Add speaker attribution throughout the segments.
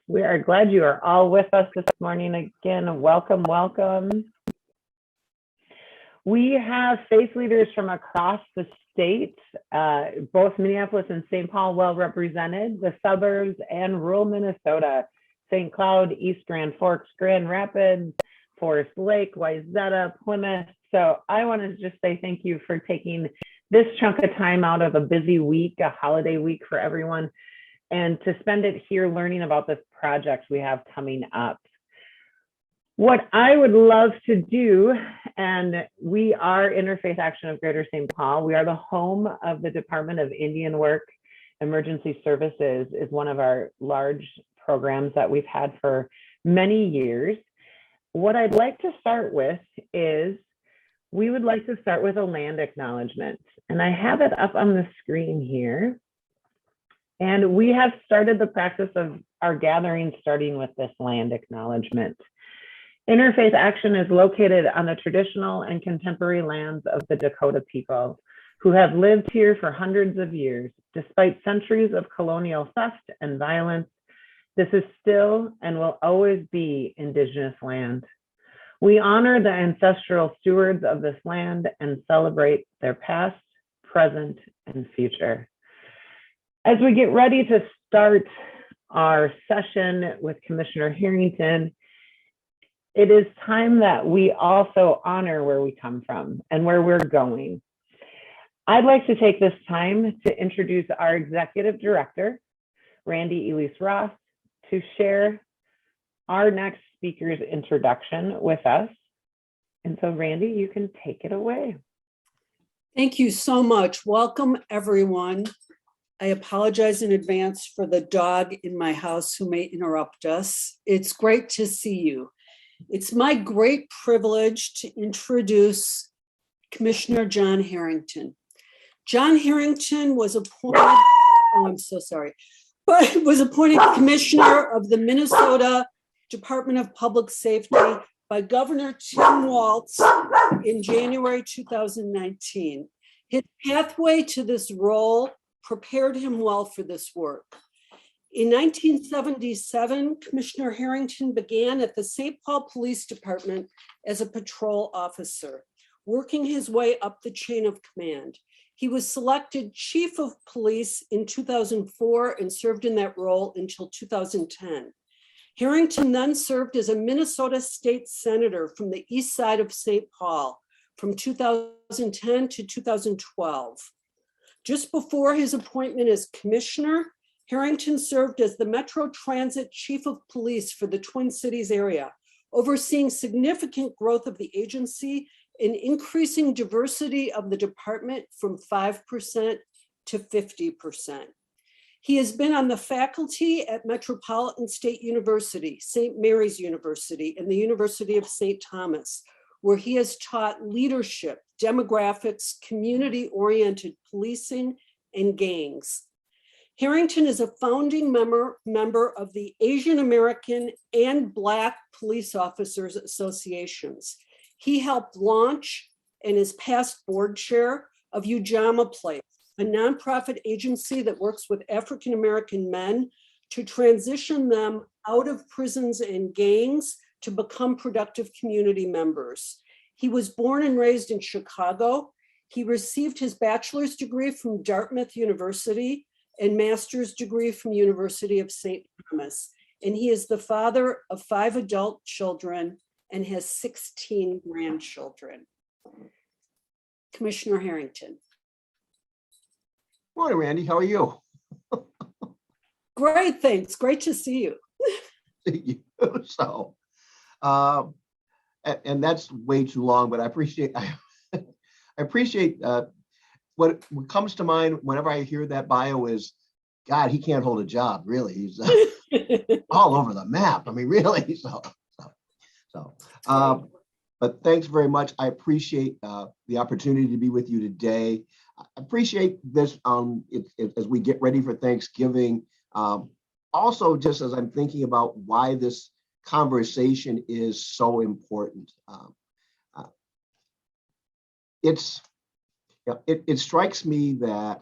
Speaker 1: We are glad you are all with us this morning again. Welcome, welcome. We have faith leaders from across the state, both Minneapolis and St. Paul well represented, the suburbs and rural Minnesota, St. Cloud, East Grand Forks, Grand Rapids, Forest Lake, Wayzata, Plymouth. So I want to just say thank you for taking this chunk of time out of a busy week, a holiday week for everyone, and to spend it here learning about this project we have coming up. What I would love to do, and we are Interfaith Action of Greater St. Paul. We are the home of the Department of Indian Work Emergency Services, is one of our large programs that we've had for many years. What I'd like to start with is, we would like to start with a land acknowledgement. And I have it up on the screen here. And we have started the practice of our gathering starting with this land acknowledgement. Interfaith Action is located on the traditional and contemporary lands of the Dakota people who have lived here for hundreds of years. Despite centuries of colonial theft and violence, this is still and will always be Indigenous land. We honor the ancestral stewards of this land and celebrate their past, present, and future. As we get ready to start our session with Commissioner Harrington, it is time that we also honor where we come from and where we're going. I'd like to take this time to introduce our Executive Director, Randy Elise Ross, to share our next speaker's introduction with us. And so Randy, you can take it away.
Speaker 2: Thank you so much. Welcome, everyone. I apologize in advance for the dog in my house who may interrupt us. It's great to see you. It's my great privilege to introduce Commissioner John Harrington. John Harrington was appointed, was appointed Commissioner of the Minnesota Department of Public Safety by Governor Tim Walz in January 2019. His pathway to this role prepared him well for this work. In 1977, Commissioner Harrington began at the St. Paul Police Department as a patrol officer, working his way up the chain of command. He was selected Chief of Police in 2004 and served in that role until 2010. Harrington then served as a Minnesota State Senator from the east side of St. Paul from 2010 to 2012. Just before his appointment as commissioner, Harrington served as the Metro Transit Chief of Police for the Twin Cities area, overseeing significant growth of the agency and increasing diversity of the department from 5% to 50%. He has been on the faculty at Metropolitan State University, St. Mary's University, and the University of St. Thomas, where he has taught leadership, demographics, community-oriented policing, and gangs. Harrington is a founding member of the Asian American and Black Police Officers Associations. He helped launch and is past board chair of Ujamaa Place, a nonprofit agency that works with African American men to transition them out of prisons and gangs to become productive community members. He was born and raised in Chicago. He received his bachelor's degree from Dartmouth University and master's degree from University of St. Thomas. And he is the father of 5 adult children and has 16 grandchildren. Commissioner Harrington.
Speaker 3: Morning, Randy. How are you?
Speaker 2: Great, thanks. Great to see you.
Speaker 3: See you. So, and that's way too long, but I appreciate what comes to mind whenever I hear that bio is, God, he can't hold a job. Really, he's all over the map. I mean, really. But thanks very much. I appreciate the opportunity to be with you today. I appreciate this as we get ready for Thanksgiving. Also, just as I'm thinking about why this conversation is so important. It strikes me that,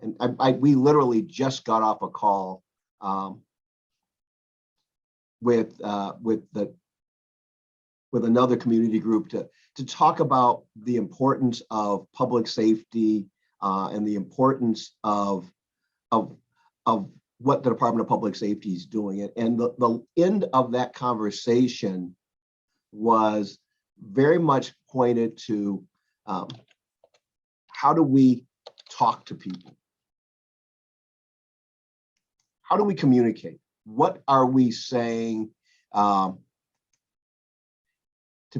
Speaker 3: and we literally just got off a call with another community group to talk about the importance of public safety and the importance of what the Department of Public Safety is doing. And the end of that conversation was very much pointed to how do we talk to people? How do we communicate? What are we saying to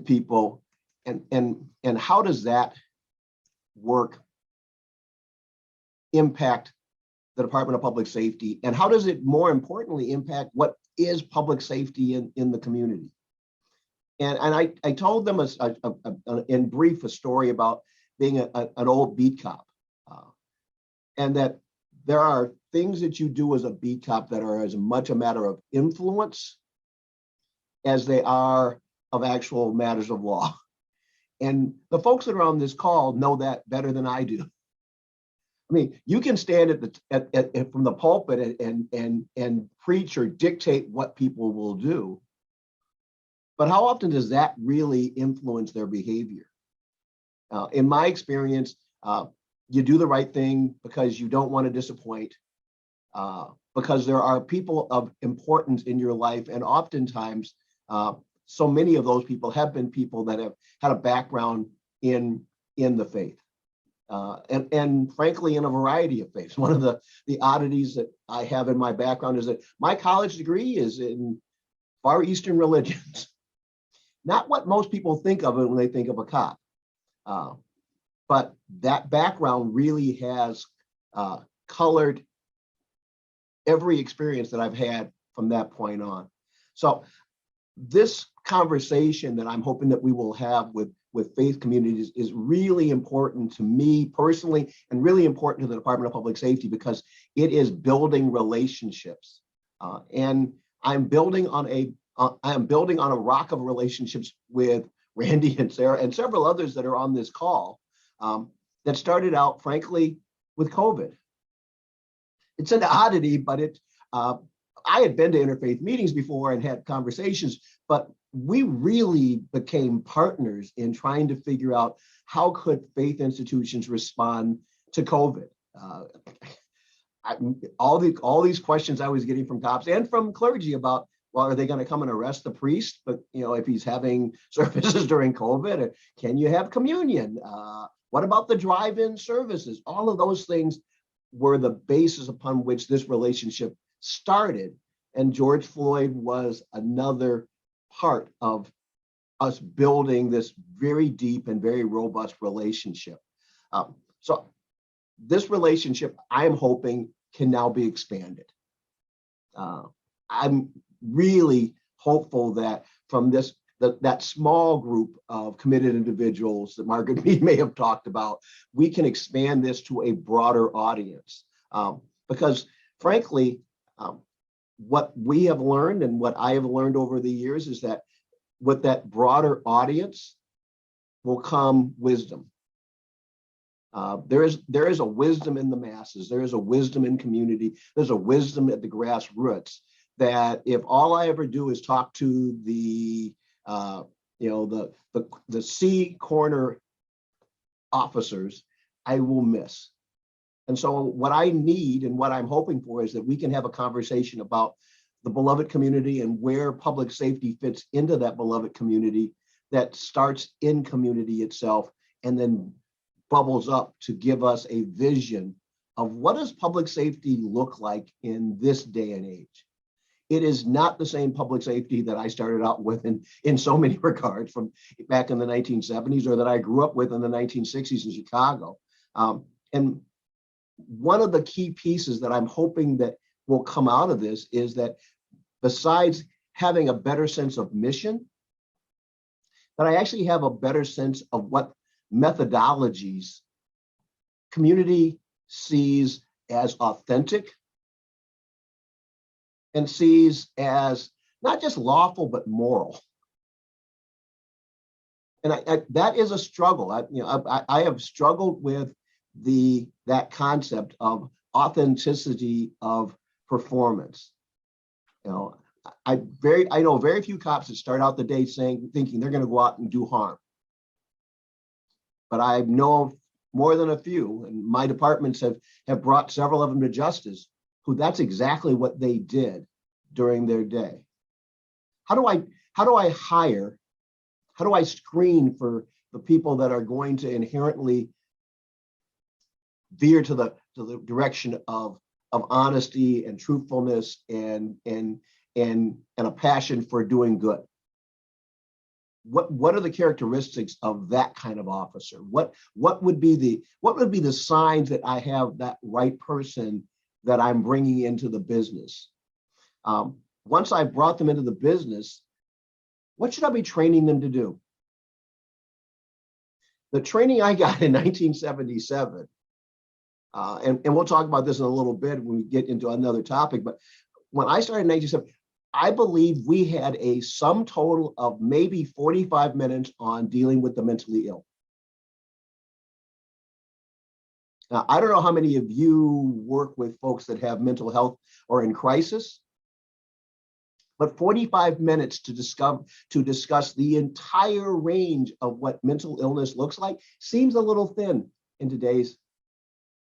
Speaker 3: people, and how does that work impact the Department of Public Safety, and how does it more importantly impact what is public safety in the community? And I told them in brief a story about being an old beat cop, and that there are things that you do as a beat cop that are as much a matter of influence as they are of actual matters of law. And the folks that are on this call know that better than I do. I mean, you can stand from the pulpit and preach or dictate what people will do, but how often does that really influence their behavior? In my experience, you do the right thing because you don't want to disappoint, because there are people of importance in your life, and oftentimes, so many of those people have been people that have had a background in the faith. And frankly, in a variety of faiths. One of the oddities that I have in my background is that my college degree is in Far Eastern religions. Not what most people think of it when they think of a cop. But that background really has colored every experience that I've had from that point on. So this conversation that I'm hoping that we will have with faith communities is really important to me personally, and really important to the Department of Public Safety, because it is building relationships. And I'm building on a rock of relationships with Randy and Sarah and several others that are on this call, that started out, frankly, with COVID. It's an oddity, but I had been to interfaith meetings before and had conversations, but we really became partners in trying to figure out how could faith institutions respond to COVID. All these questions I was getting from cops and from clergy about, well, are they going to come and arrest the priest? But if he's having services during COVID, can you have communion? What about the drive-in services? All of those things were the basis upon which this relationship started. And George Floyd was another part of us building this very deep and very robust relationship. So this relationship, I'm hoping, can now be expanded. I'm really hopeful that from that small group of committed individuals that Margaret Mead may have talked about, we can expand this to a broader audience. Because frankly, what we have learned and what I have learned over the years is that with that broader audience will come wisdom. There is a wisdom in the masses. There is a wisdom in community. There's a wisdom at the grassroots that if all I ever do is talk to the C corner officers, I will miss. And so what I need and what I'm hoping for is that we can have a conversation about the beloved community and where public safety fits into that beloved community that starts in community itself and then bubbles up to give us a vision of what does public safety look like in this day and age. It is not the same public safety that I started out with in so many regards from back in the 1970s or that I grew up with in the 1960s in Chicago. And one of the key pieces that I'm hoping that will come out of this is that besides having a better sense of mission, that I actually have a better sense of what methodologies community sees as authentic and sees as not just lawful, but moral. And that is a struggle. I have struggled with that concept of authenticity of performance. I know very few cops that start out the day thinking they're going to go out and do harm. But I know more than a few, and my departments have brought several of them to justice, who that's exactly what they did during their day. How do I hire? How do I screen for the people that are going to inherently veer to the direction of honesty and truthfulness and a passion for doing good? What are the characteristics of that kind of officer? What would be the signs that I have that right person that I'm bringing into the business? Once I've brought them into the business, what should I be training them to do? The training I got in 1977, and we'll talk about this in a little bit when we get into another topic, but when I started in 1977, I believe we had a sum total of maybe 45 minutes on dealing with the mentally ill. Now, I don't know how many of you work with folks that have mental health or in crisis, but 45 minutes to discuss the entire range of what mental illness looks like seems a little thin in today's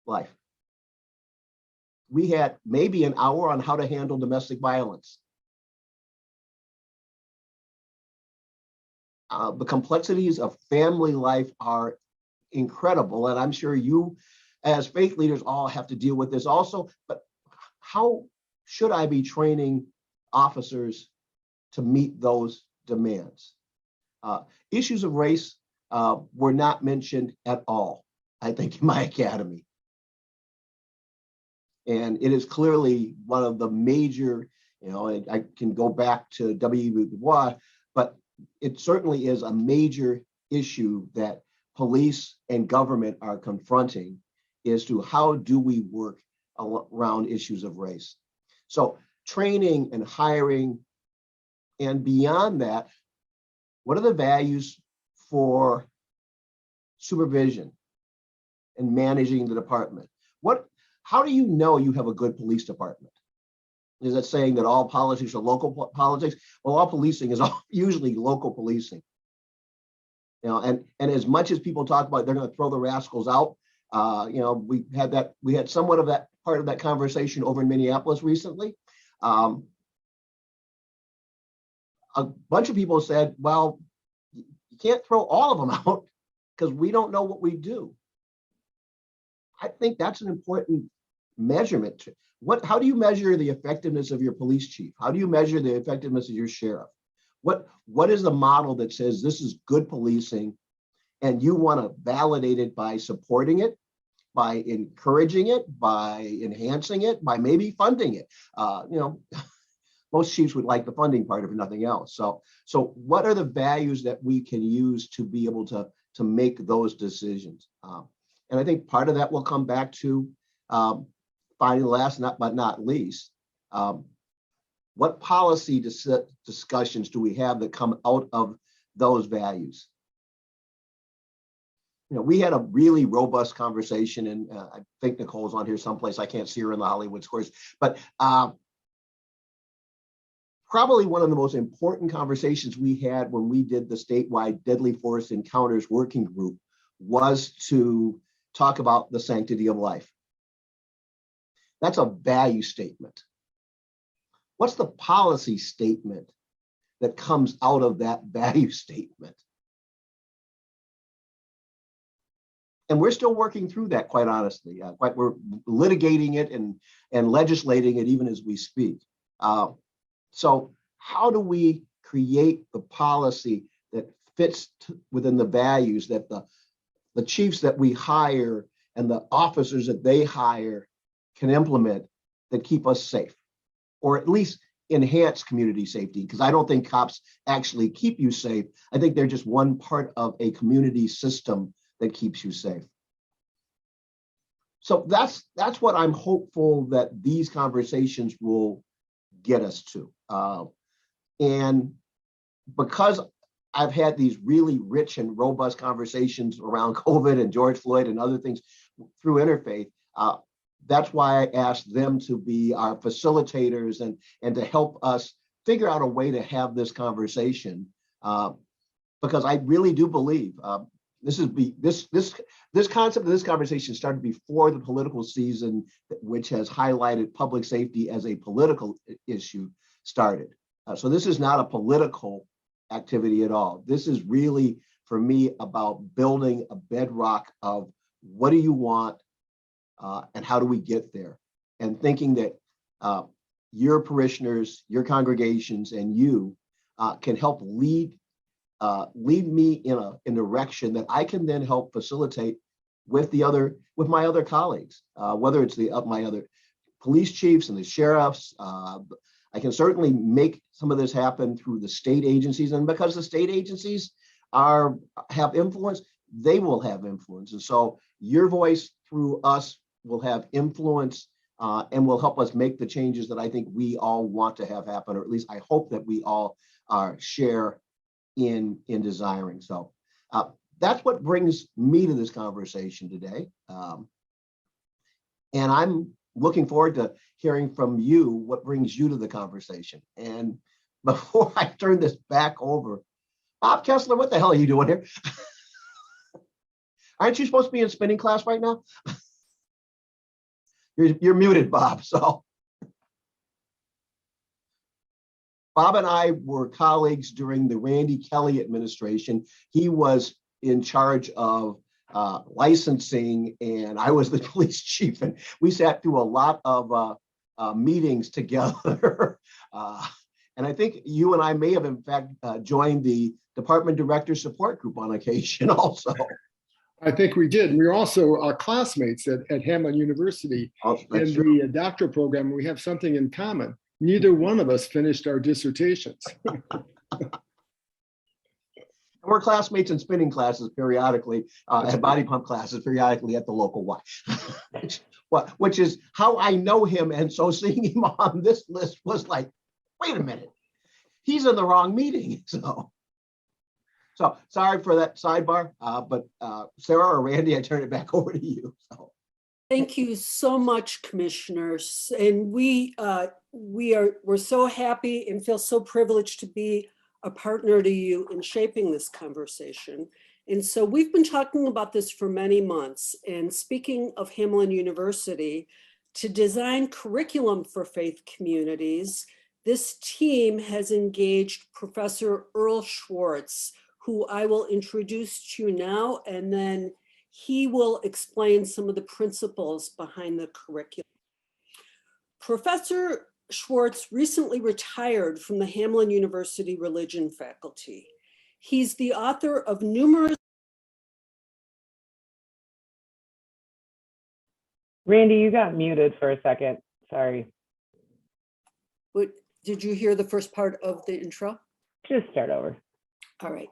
Speaker 3: life. We had maybe an hour on how to handle domestic violence. The complexities of family life are incredible, and I'm sure you as faith leaders all have to deal with this also, but how should I be training officers to meet those demands? Issues of race were not mentioned at all, I think, in my academy. And it is clearly one of the major, I can go back to W.E.B. Du Bois, but it certainly is a major issue that police and government are confronting, as to how do we work around issues of race. So training and hiring, and beyond that, what are the values for supervision and managing the department? How do you know you have a good police department? Is that saying that all politics are local politics? Well, all policing is usually local policing. And as much as people talk about they're going to throw the rascals out, we had somewhat of that part of that conversation over in Minneapolis recently. A bunch of people said, well, you can't throw all of them out because we don't know what we do. I think that's an important measurement. How do you measure the effectiveness of your police chief? How do you measure the effectiveness of your sheriff? What is the model that says this is good policing, and you want to validate it by supporting it, by encouraging it, by enhancing it, by maybe funding it? Most chiefs would like the funding part if nothing else. So what are the values that we can use to be able to make those decisions? And I think part of that will come back to finally, last but not least, what policy discussions do we have that come out of those values? We had a really robust conversation, and I think Nicole's on here someplace. I can't see her in the Hollywood Squares, but probably one of the most important conversations we had when we did the statewide Deadly Force Encounters Working Group was to talk about the sanctity of life. That's a value statement. What's the policy statement that comes out of that value statement? And we're still working through that, quite honestly. We're litigating it and legislating it even as we speak. So how do we create the policy that fits within the values that the chiefs that we hire and the officers that they hire can implement that keep us safe, or at least enhance community safety? Because I don't think cops actually keep you safe. I think they're just one part of a community system that keeps you safe. So that's what I'm hopeful that these conversations will get us to. And because I've had these really rich and robust conversations around COVID and George Floyd and other things through Interfaith, that's why I asked them to be our facilitators and to help us figure out a way to have this conversation, because I really do believe this concept of this conversation started before the political season, which has highlighted public safety as a political issue, started. So this is not a political activity at all. This is really, for me, about building a bedrock of what do you want and how do we get there, and thinking that your parishioners, your congregations, and you can help lead me in a direction that I can then help facilitate with my other colleagues, whether it's my other police chiefs and the sheriffs. I can certainly make some of this happen through the state agencies, and because the state agencies have influence, they will have influence, and so your voice through us will have influence and will help us make the changes that I think we all want to have happen, or at least I hope that we all share in desiring. So that's what brings me to this conversation today. And I'm looking forward to hearing from you what brings you to the conversation. And before I turn this back over, Bob Kessler, what the hell are you doing here? Aren't you supposed to be in spinning class right now? You're muted, Bob. So Bob and I were colleagues during the Randy Kelly administration. He was in charge of licensing, and I was the police chief, and we sat through a lot of meetings together. And I think you and I may have, in fact, joined the department director support group on occasion also.
Speaker 4: I think we did. We were also classmates at Hamline University in the doctoral program. We have something in common. Neither one of us finished our dissertations.
Speaker 3: We're classmates in spinning classes periodically, and body pump classes periodically at the local Y, which is how I know him. And so seeing him on this list was like, wait a minute, he's in the wrong meeting. So sorry for that sidebar, but Sarah or Randy, I turn it back over to you. So.
Speaker 2: Thank you so much, commissioners. And we're so happy and feel so privileged to be a partner to you in shaping this conversation. And so we've been talking about this for many months. And speaking of Hamline University, to design curriculum for faith communities, this team has engaged Professor Earl Schwartz, who I will introduce to you now, and then he will explain some of the principles behind the curriculum. Professor Schwartz recently retired from the Hamline University religion faculty. He's the author of numerous.
Speaker 1: Randy, you got muted for a second. Sorry.
Speaker 2: What, did you hear the first part of the intro?
Speaker 1: Just start over.
Speaker 2: All right.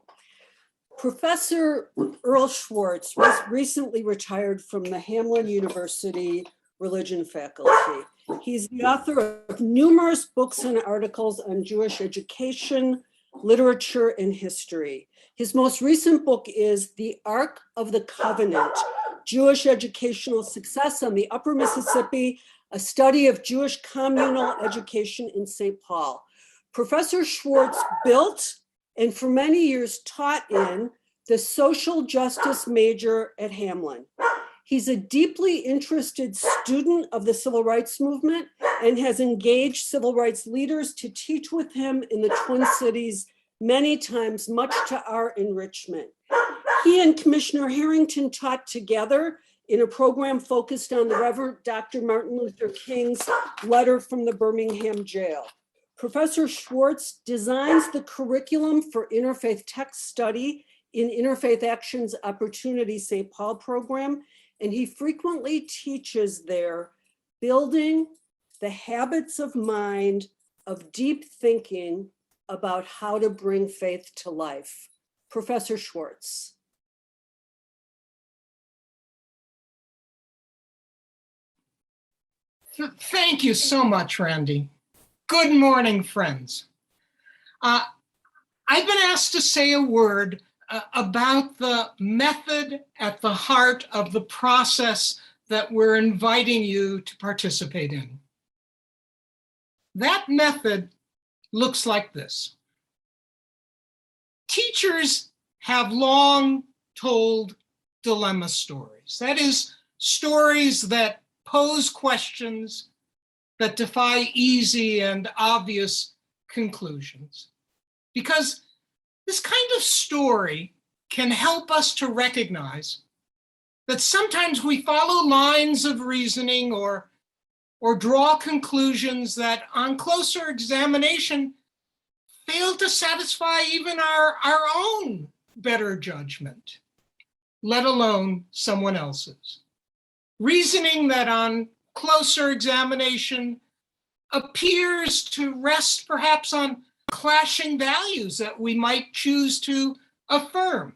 Speaker 2: Professor Earl Schwartz was recently retired from the Hamline University religion faculty. He's the author of numerous books and articles on Jewish education, literature, and history. His most recent book is The Ark of the Covenant, Jewish Educational Success on the Upper Mississippi, a study of Jewish communal education in St. Paul. Professor Schwartz built and for many years taught in the social justice major at Hamline. He's a deeply interested student of the civil rights movement and has engaged civil rights leaders to teach with him in the Twin Cities many times, much to our enrichment. He and Commissioner Harrington taught together in a program focused on the Reverend Dr. Martin Luther King's letter from the Birmingham jail. Professor Schwartz designs the curriculum for interfaith text study in Interfaith Action's Opportunity St. Paul program, and he frequently teaches there building the habits of mind of deep thinking about how to bring faith to life. Professor Schwartz.
Speaker 5: Thank you so much, Randy. Good morning, friends. I've been asked to say a word about the method at the heart of the process that we're inviting you to participate in. That method looks like this. Teachers have long told dilemma stories. That is, stories that pose questions that defy easy and obvious conclusions. Because this kind of story can help us to recognize that sometimes we follow lines of reasoning or draw conclusions that on closer examination fail to satisfy even our own better judgment, let alone someone else's. Reasoning that on closer examination appears to rest perhaps on clashing values that we might choose to affirm,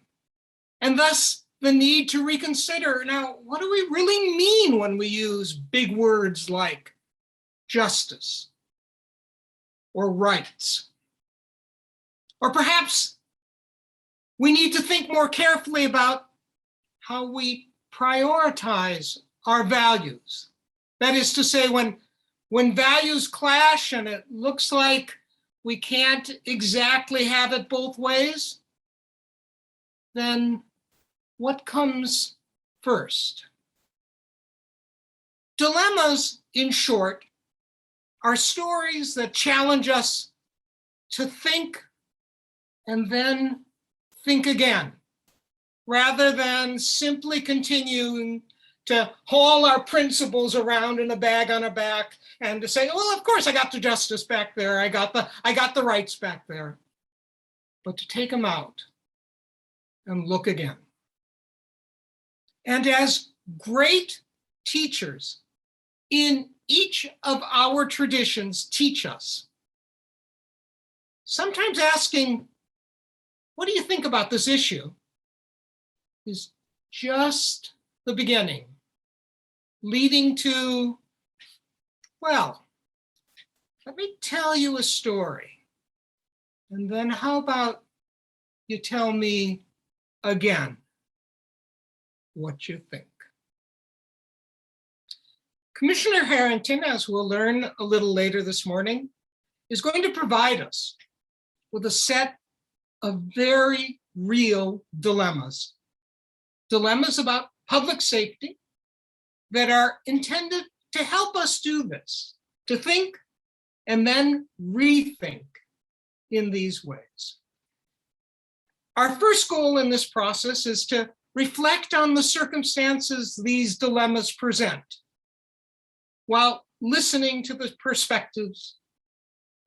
Speaker 5: and thus the need to reconsider, now, what do we really mean when we use big words like justice or rights? Or perhaps we need to think more carefully about how we prioritize our values. That is to say, when values clash and it looks like we can't exactly have it both ways, then what comes first? Dilemmas, in short, are stories that challenge us to think and then think again, rather than simply continuing to haul our principles around in a bag on our back and to say, well, of course I got the justice back there, I got the rights back there, but to take them out and look again. And as great teachers in each of our traditions teach us, sometimes asking, what do you think about this issue, is just the beginning, leading to, well, let me tell you a story. And then how about you tell me again what you think. Commissioner Harrington, as we'll learn a little later this morning, is going to provide us with a set of very real dilemmas. Dilemmas about public safety that are intended to help us do this, to think and then rethink in these ways. Our first goal in this process is to reflect on the circumstances these dilemmas present, while listening to the perspectives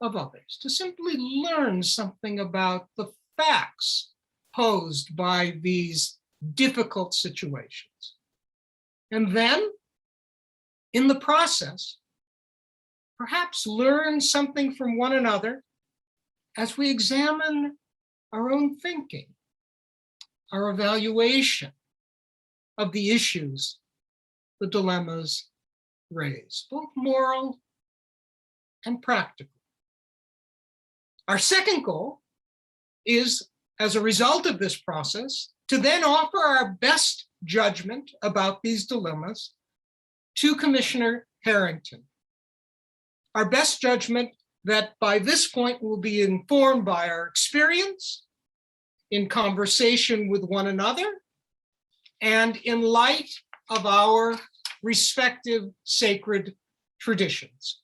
Speaker 5: of others, to simply learn something about the facts posed by these difficult situations. And then, in the process, perhaps learn something from one another as we examine our own thinking, our evaluation of the issues the dilemmas raise, both moral and practical. Our second goal is, as a result of this process, to then offer our best judgment about these dilemmas to Commissioner Harrington. Our best judgment that by this point will be informed by our experience, in conversation with one another, and in light of our respective sacred traditions.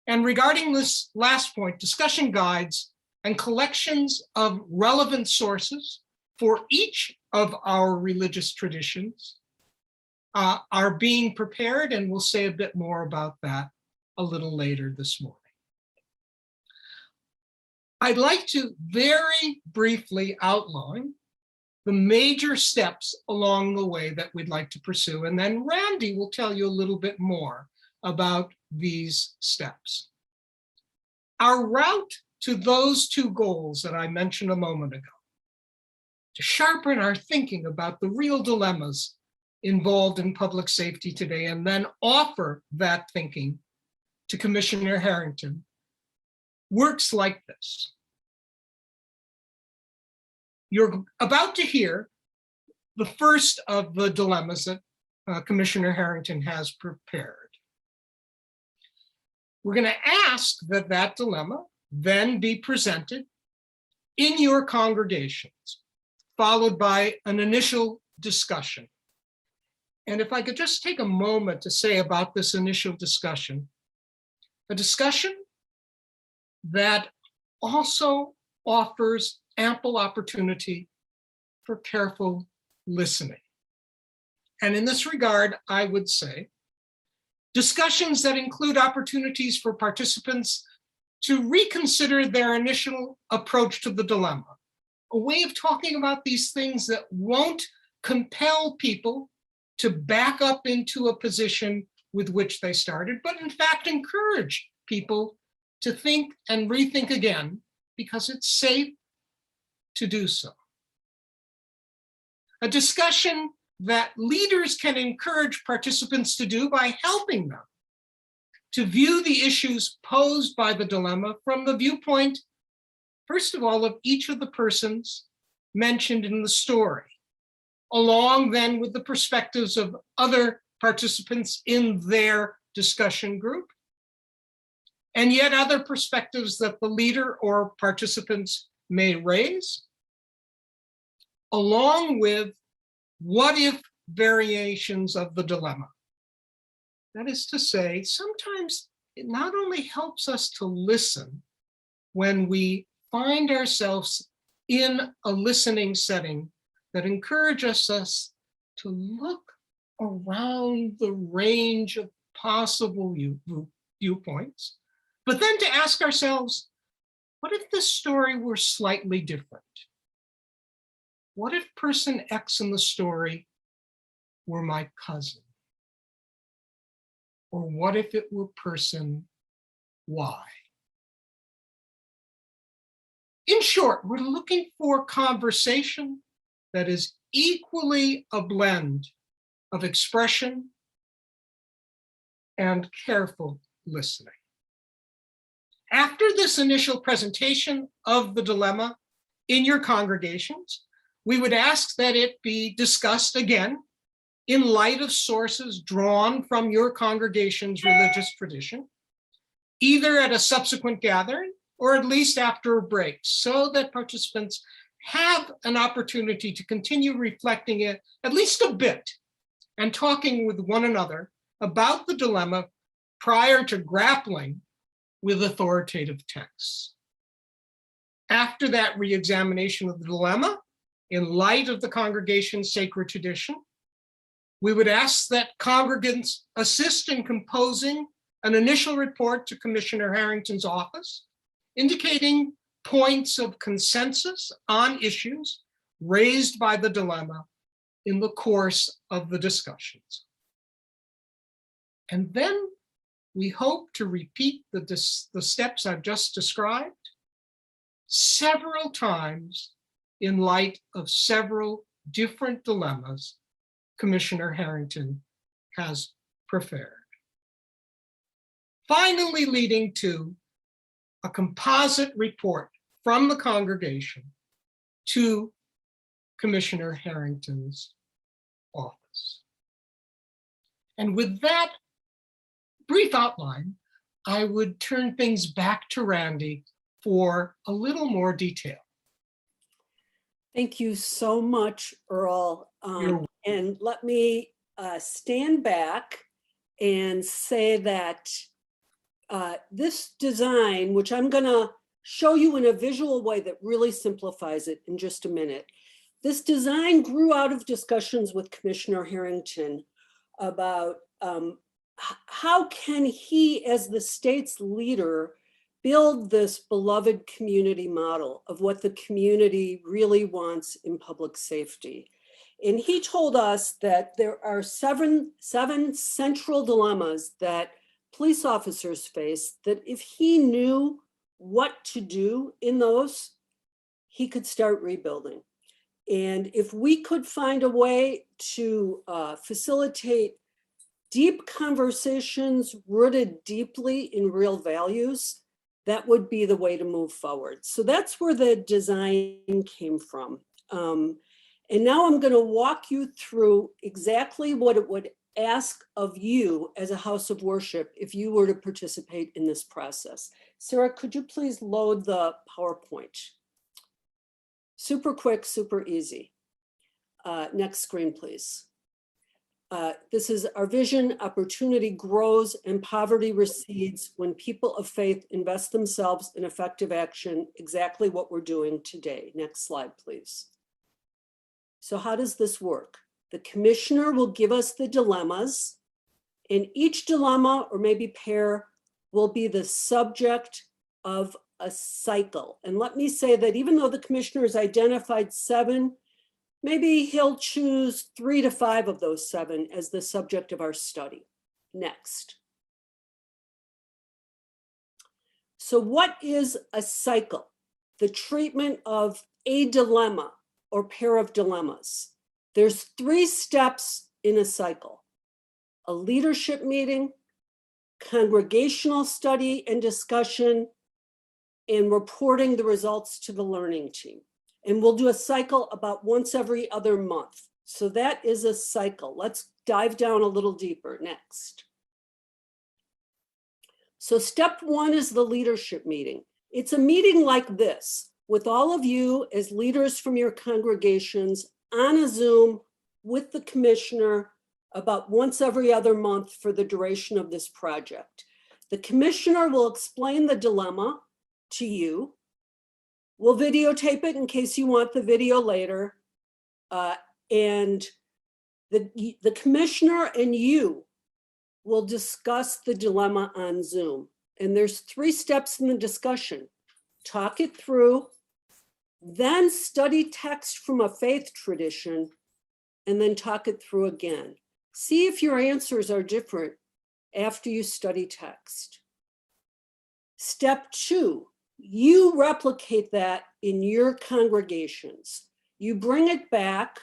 Speaker 5: And regarding this last point, discussion guides and collections of relevant sources for each of our religious traditions are being prepared, and we'll say a bit more about that a little later this morning. I'd like to very briefly outline the major steps along the way that we'd like to pursue, and then Randy will tell you a little bit more about these steps. Our route to those two goals that I mentioned a moment ago, to sharpen our thinking about the real dilemmas involved in public safety today, and then offer that thinking to Commissioner Harrington, works like this. You're about to hear the first of the dilemmas that Commissioner Harrington has prepared. We're going to ask that that dilemma then be presented in your congregations, followed by an initial discussion. And if I could just take a moment to say about this initial discussion, a discussion that also offers ample opportunity for careful listening. And in this regard, I would say, discussions that include opportunities for participants to reconsider their initial approach to the dilemma, a way of talking about these things that won't compel people to back up into a position with which they started, but in fact encourage people to think and rethink again because it's safe to do so. A discussion that leaders can encourage participants to do by helping them to view the issues posed by the dilemma from the viewpoint, first of all, of each of the persons mentioned in the story, along then with the perspectives of other participants in their discussion group, and yet other perspectives that the leader or participants may raise, along with what if variations of the dilemma. That is to say, sometimes it not only helps us to listen when we find ourselves in a listening setting that encourages us to look around the range of possible viewpoints, but then to ask ourselves, what if this story were slightly different? What if person X in the story were my cousin? Or what if it were person Y? In short, we're looking for conversation that is equally a blend of expression and careful listening. After this initial presentation of the dilemma in your congregations, we would ask that it be discussed again in light of sources drawn from your congregation's religious tradition, either at a subsequent gathering or at least after a break, so that participants have an opportunity to continue reflecting it at least a bit and talking with one another about the dilemma prior to grappling with authoritative texts. After that re-examination of the dilemma, in light of the congregation's sacred tradition, we would ask that congregants assist in composing an initial report to Commissioner Harrington's office, indicating points of consensus on issues raised by the dilemma in the course of the discussions. And then we hope to repeat the steps I've just described several times in light of several different dilemmas Commissioner Harrington has prepared. Finally, leading to a composite report from the congregation to Commissioner Harrington's office. And with that brief outline, I would turn things back to Randy for a little more detail.
Speaker 2: Thank you so much, Earl. And let me stand back and say that this design, which I'm going to show you in a visual way that really simplifies it in just a minute. This design grew out of discussions with Commissioner Harrington about how can he, as the state's leader, build this beloved community model of what the community really wants in public safety. And he told us that there are seven central dilemmas that police officers face, that if he knew what to do in those, he could start rebuilding. And if we could find a way to facilitate deep conversations rooted deeply in real values, that would be the way to move forward. So that's where the design came from. And now I'm going to walk you through exactly what it would ask of you as a house of worship if you were to participate in this process. Sarah, could you please load the PowerPoint? Super quick, super easy. Next screen, please. This is our vision: opportunity grows and poverty recedes when people of faith invest themselves in effective action, exactly what we're doing today. Next slide, please. So how does this work? The commissioner will give us the dilemmas, and each dilemma, or maybe pair, will be the subject of a cycle. And let me say that even though the commissioner has identified 7, maybe he'll choose 3 to 5 of those 7 as the subject of our study. Next. So what is a cycle? The treatment of a dilemma or pair of dilemmas. There's 3 steps in a cycle: a leadership meeting, congregational study and discussion, and reporting the results to the learning team. And we'll do a cycle about once every other month. So that is a cycle. Let's dive down a little deeper. Next. So step 1 is the leadership meeting. It's a meeting like this, with all of you as leaders from your congregations on a Zoom with the commissioner about once every other month for the duration of this project. The commissioner will explain the dilemma to you. We'll videotape it in case you want the video later. And the commissioner and you will discuss the dilemma on Zoom. And there's 3 steps in the discussion: talk it through, then study text from a faith tradition, and then talk it through again. See if your answers are different after you study text. Step 2, you replicate that in your congregations. You bring it back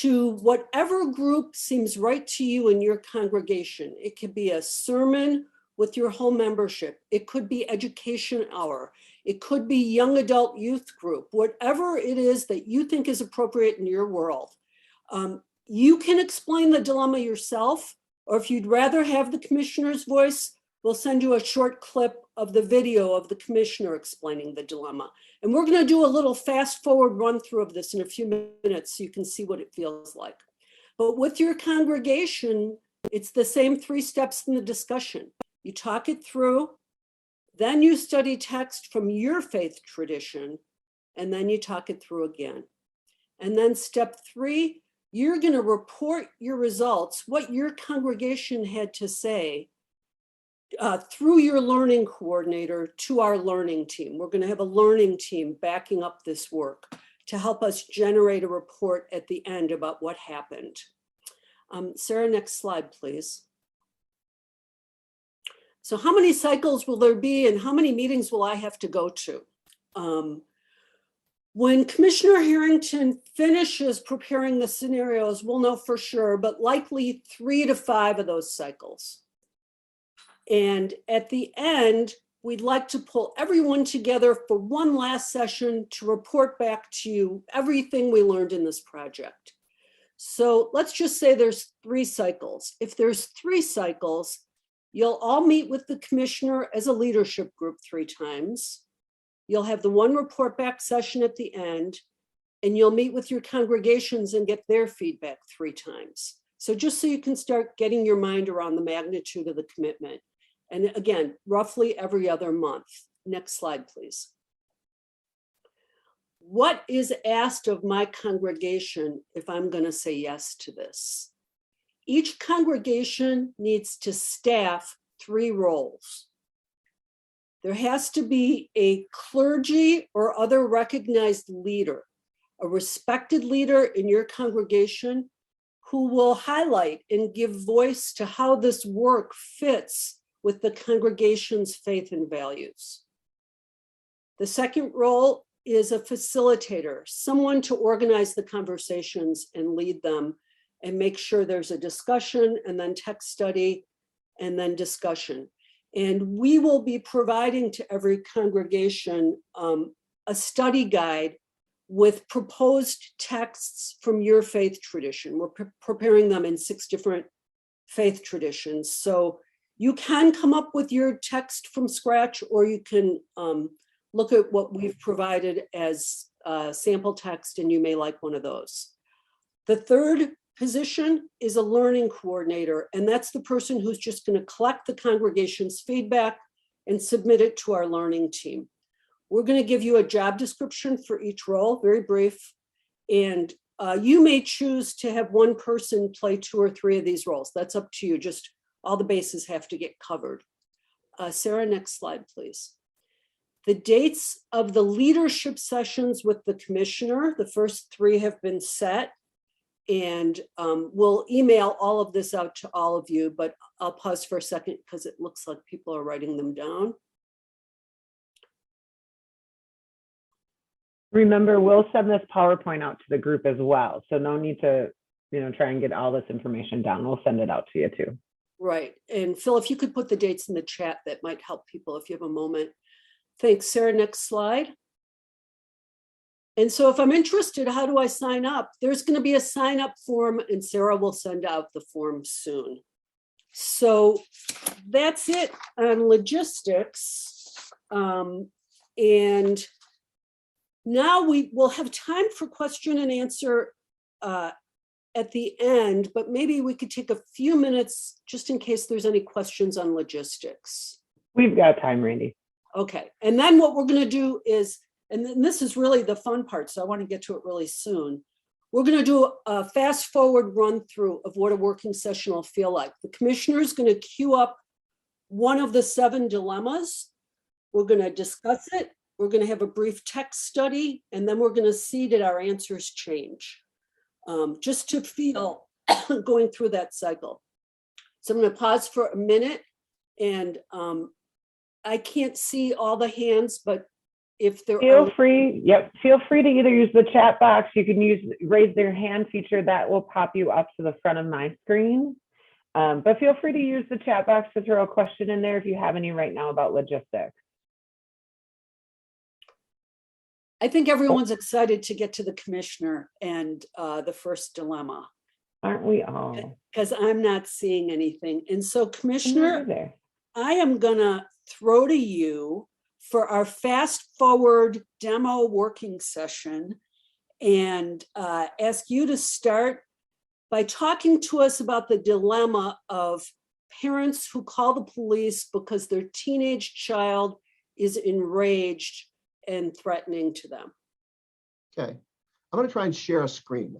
Speaker 2: to whatever group seems right to you in your congregation. It could be a sermon with your whole membership. It could be education hour. It could be young adult youth group, whatever it is that you think is appropriate in your world. You can explain the dilemma yourself, or if you'd rather have the commissioner's voice, we'll send you a short clip of the video of the commissioner explaining the dilemma. And we're going to do a little fast forward run through of this in a few minutes so you can see what it feels like. But with your congregation, it's the same 3 steps in the discussion. You talk it through, then you study text from your faith tradition, and then you talk it through again. And then step 3, you're going to report your results, what your congregation had to say, through your learning coordinator to our learning team. We're going to have a learning team backing up this work to help us generate a report at the end about what happened. Sarah, next slide, please. So how many cycles will there be and how many meetings will I have to go to? When Commissioner Harrington finishes preparing the scenarios, we'll know for sure, but likely 3 to 5 of those cycles. And at the end, we'd like to pull everyone together for one last session to report back to you everything we learned in this project. So let's just say there's 3 cycles. If there's 3 cycles, you'll all meet with the commissioner as a leadership group 3 times. You'll have the one report back session at the end, and you'll meet with your congregations and get their feedback 3 times. So just so you can start getting your mind around the magnitude of the commitment. And again, roughly every other month. Next slide, please. What is asked of my congregation if I'm going to say yes to this? Each congregation needs to staff 3 roles. There has to be a clergy or other recognized leader, a respected leader in your congregation who will highlight and give voice to how this work fits with the congregation's faith and values. The second role is a facilitator, someone to organize the conversations and lead them and make sure there's a discussion and then text study and then discussion. And we will be providing to every congregation a study guide with proposed texts from your faith tradition. We're preparing them in 6 different faith traditions. So you can come up with your text from scratch, or you can look at what we've provided as sample text, and you may like one of those. The third position is a learning coordinator, and that's the person who's just going to collect the congregation's feedback and submit it to our learning team. We're going to give you a job description for each role, very brief, and you may choose to have one person play 2 or 3 of these roles. That's up to you. Just all the bases have to get covered. Sarah, next slide, please. The dates of the leadership sessions with the commissioner, the first 3 have been set, and we'll email all of this out to all of you, but I'll pause for a second because it looks like people are writing them down.
Speaker 1: Remember, we'll send this PowerPoint out to the group as well. So no need to, try and get all this information down. We'll send it out to you too.
Speaker 2: Right. And Phil, if you could put the dates in the chat, that might help people if you have a moment. Thanks, Sarah. Next slide. And so if I'm interested, how do I sign up? There's going to be a sign up form, and Sarah will send out the form soon. So that's it on logistics. And now we will have time for question and answer at the end, but maybe we could take a few minutes just in case there's any questions on logistics.
Speaker 1: We've got time, Randy.
Speaker 2: Okay, and then what we're going to do is, and then this is really the fun part, so I want to get to it really soon. We're going to do a fast forward run through of what a working session will feel like. The commissioner is going to queue up one of the 7 dilemmas. We're going to discuss it. We're going to have a brief text study, and then we're going to see that our answers change, just to feel going through that cycle. So I'm going to pause for a minute, and I can't see all the hands, but if there
Speaker 1: feel free to either use the chat box. You can use raise their hand feature that will pop you up to the front of my screen. But feel free to use the chat box to throw a question in there if you have any right now about logistics.
Speaker 2: I think everyone's excited to get to the commissioner and the first dilemma.
Speaker 1: Aren't we all?
Speaker 2: Because I'm not seeing anything. And so, Commissioner, I am gonna throw to you for our fast forward demo working session and ask you to start by talking to us about the dilemma of parents who call the police because their teenage child is enraged and threatening to them.
Speaker 3: Okay, I'm going to try and share a screen.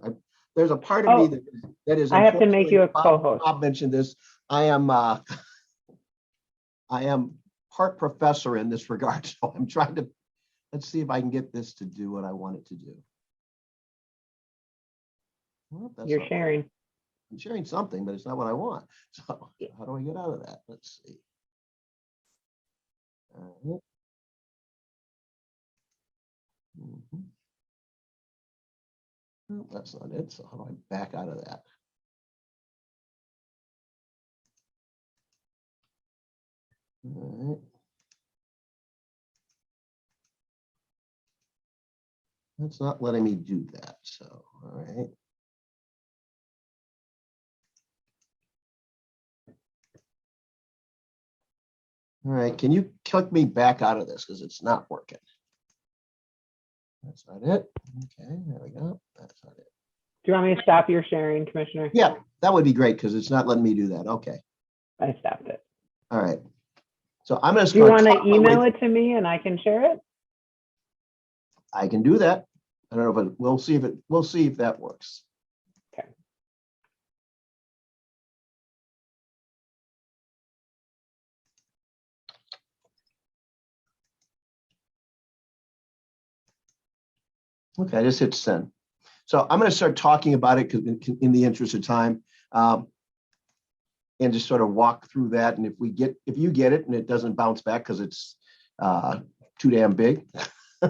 Speaker 3: There's a part of me that is.
Speaker 1: I have to make you a co-host.
Speaker 3: Bob mentioned this. I am part professor in this regard, so I'm trying to. Let's see if I can get this to do what I want it to do. Well,
Speaker 1: you're sharing.
Speaker 3: I'm sharing something, but it's not what I want. So how do I get out of that? Let's see. No, that's not it. So how do I back out of that? All right. That's not letting me do that. So, all right. All right, can you click me back out of this because it's not working? That's not it. Okay, there we go. That's not it.
Speaker 1: Do you want me to stop your sharing, Commissioner?
Speaker 3: Yeah, that would be great because it's not letting me do that. Okay.
Speaker 1: I stopped it.
Speaker 3: All right. So I'm going to
Speaker 1: start. Do you want
Speaker 3: to
Speaker 1: email it to me and I can share it?
Speaker 3: I can do that. I don't know, but we'll see if that works.
Speaker 1: Okay.
Speaker 3: Okay, I just hit send. So I'm going to start talking about it in the interest of time, and just sort of walk through that. And if you get it and it doesn't bounce back because it's too damn big,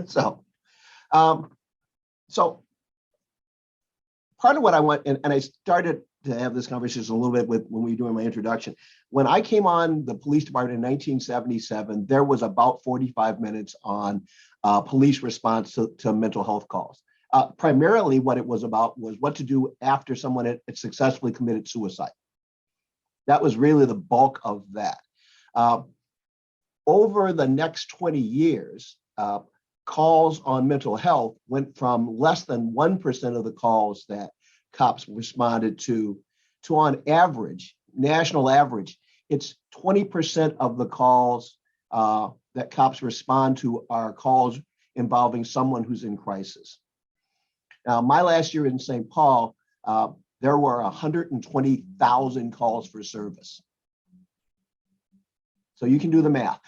Speaker 3: so part of what I want, and I started to have this conversation a little bit with when we were doing my introduction. When I came on the police department in 1977, there was about 45 minutes on police response to mental health calls. Primarily what it was about was what to do after someone had successfully committed suicide. That was really the bulk of that. Over the next 20 years, calls on mental health went from less than 1% of the calls that cops responded to on average, national average, it's 20% of the calls that cops respond to are calls involving someone who's in crisis. Now, my last year in St. Paul, there were 120,000 calls for service. So you can do the math.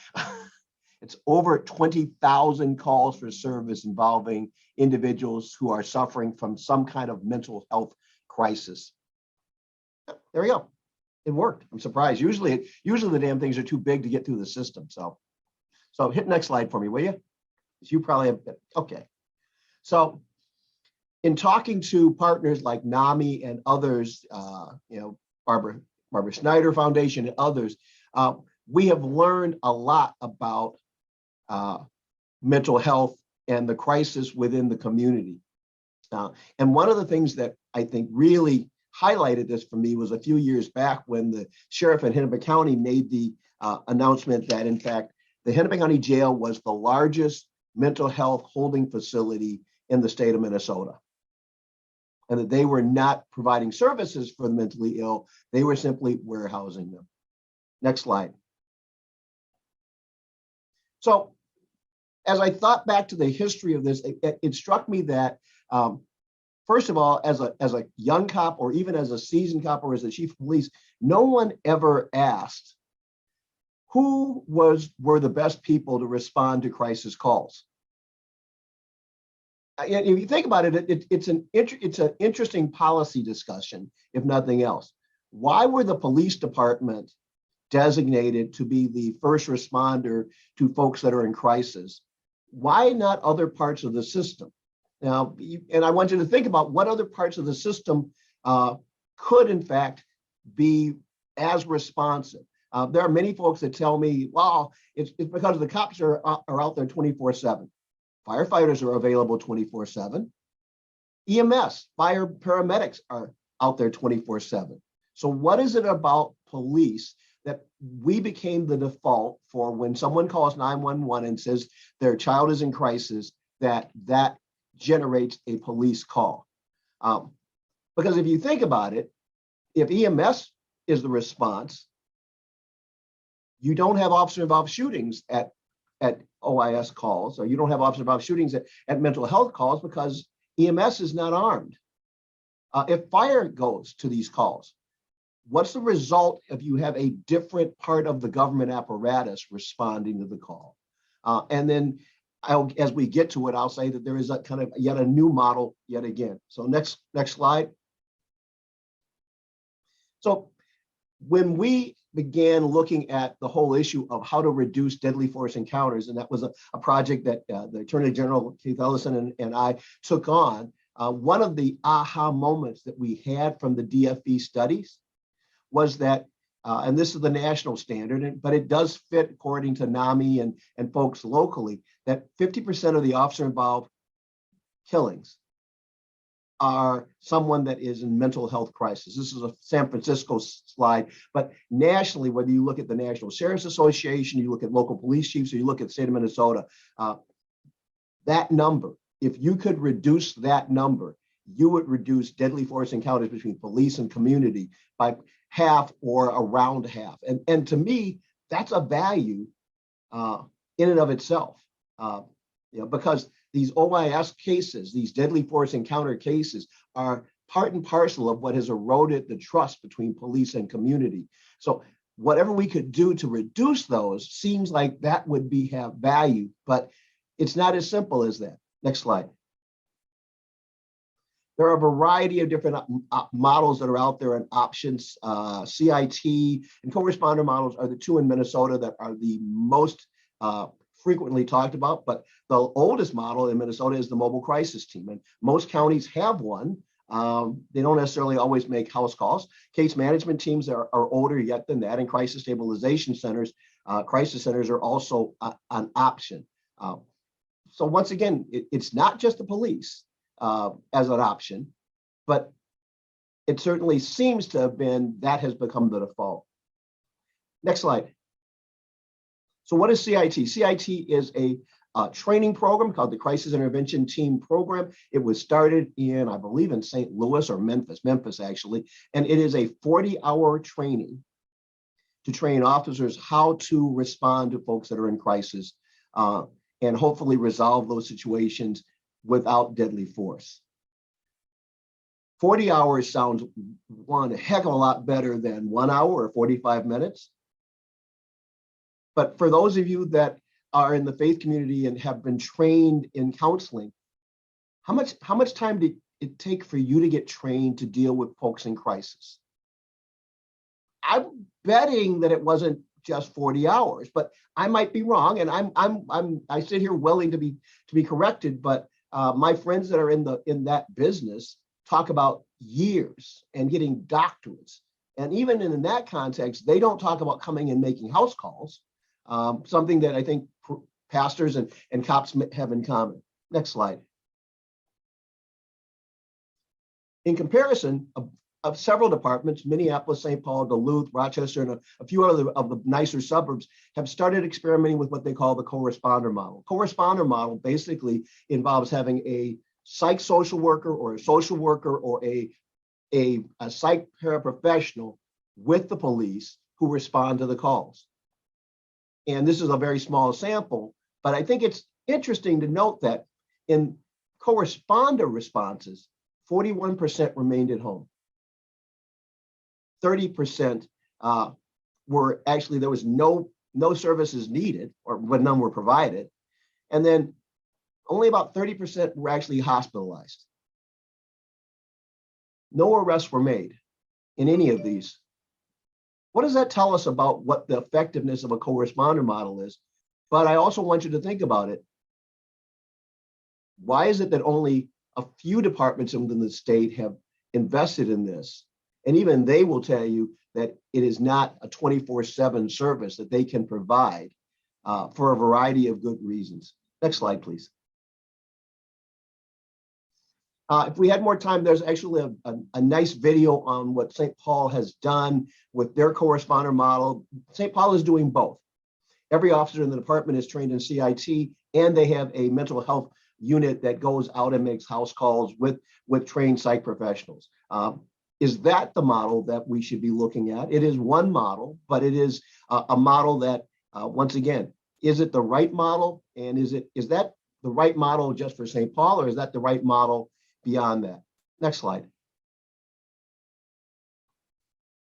Speaker 3: It's over 20,000 calls for service involving individuals who are suffering from some kind of mental health crisis. There we go. It worked. I'm surprised. Usually the damn things are too big to get through the system. So hit next slide for me, will you? You probably have, okay. So in talking to partners like NAMI and others, Barbara Schneider Foundation and others, we have learned a lot about mental health and the crisis within the community. And one of the things that I think really highlighted this for me was a few years back when the sheriff in Hennepin County made the announcement that, in fact, the Hennepin County Jail was the largest mental health holding facility in the state of Minnesota. And that they were not providing services for the mentally ill, they were simply warehousing them. Next slide. So as I thought back to the history of this, it struck me that, first of all, as a young cop, or even as a seasoned cop, or as the chief of police, no one ever asked who were the best people to respond to crisis calls. If you think about it, it's an interesting policy discussion, if nothing else. Why were the police department designated to be the first responder to folks that are in crisis? Why not other parts of the system? Now, and I want you to think about what other parts of the system could, in fact, be as responsive. There are many folks that tell me, well, it's because the cops are out there 24/7. Firefighters are available 24/7. EMS, fire paramedics are out there 24/7. So what is it about police that we became the default for when someone calls 911 and says their child is in crisis, that generates a police call? Because if you think about it, if EMS is the response, you don't have officer-involved shootings at OIS calls, or you don't have officer-involved shootings at mental health calls because EMS is not armed. If fire goes to these calls, what's the result if you have a different part of the government apparatus responding to the call? And then as we get to it, I'll say that there is a kind of yet a new model yet again. So next slide. So when we began looking at the whole issue of how to reduce deadly force encounters, and that was a project that the Attorney General Keith Ellison and I took on, one of the aha moments that we had from the DFE studies was that, and this is the national standard, but it does fit according to NAMI and folks locally, that 50% of the officer-involved killings are someone that is in mental health crisis. This is a San Francisco slide, but nationally, whether you look at the National Sheriff's Association, you look at local police chiefs, or you look at the state of Minnesota, that number, if you could reduce that number, you would reduce deadly force encounters between police and community by half or around half. And to me, that's a value in and of itself, because these OIS cases, these deadly force encounter cases, are part and parcel of what has eroded the trust between police and community. So whatever we could do to reduce those seems like that would have value, but it's not as simple as that. Next slide. There are a variety of different models that are out there and options. CIT and co-responder models are the two in Minnesota that are the most frequently talked about, but the oldest model in Minnesota is the mobile crisis team, and most counties have one. They don't necessarily always make house calls. Case management teams are older yet than that, and crisis stabilization centers, crisis centers are also an option. So once again, it's not just the police as an option, but it certainly seems to have been, that has become the default. Next slide. So what is CIT? CIT is a training program called the Crisis Intervention Team Program. It was started in, I believe, in St. Louis or Memphis actually, and it is a 40-hour training to train officers how to respond to folks that are in crisis and hopefully resolve those situations without deadly force. 40 hours sounds one heck of a lot better than 1 hour or 45 minutes. But for those of you that are in the faith community and have been trained in counseling, how much time did it take for you to get trained to deal with folks in crisis? I'm betting that it wasn't just 40 hours, but I might be wrong, and I sit here willing to be corrected. But my friends that are in that business talk about years and getting doctorates, and even in that context, they don't talk about coming and making house calls. Something that I think pastors and cops have in common. Next slide. In comparison of several departments, Minneapolis, St. Paul, Duluth, Rochester, and a few other of the nicer suburbs have started experimenting with what they call the co-responder model. Co-responder model basically involves having a psych social worker or a social worker or a psych paraprofessional with the police who respond to the calls. And this is a very small sample, but I think it's interesting to note that in co-responder responses, 41% remained at home. 30% were actually, there was no services needed, or when none were provided. And then only about 30% were actually hospitalized. No arrests were made in any of these. What does that tell us about what the effectiveness of a co-responder model is? But I also want you to think about it. Why is it that only a few departments within the state have invested in this? And even they will tell you that it is not a 24/7 service that they can provide for a variety of good reasons. Next slide, please. If we had more time, there's actually a nice video on what St. Paul has done with their co-responder model. St. Paul is doing both. Every officer in the department is trained in CIT, and they have a mental health unit that goes out and makes house calls with trained psych professionals. Is that the model that we should be looking at? It is one model, but it is a model that, once again, is it the right model? And is that the right model just for St. Paul, or is that the right model beyond that? Next slide.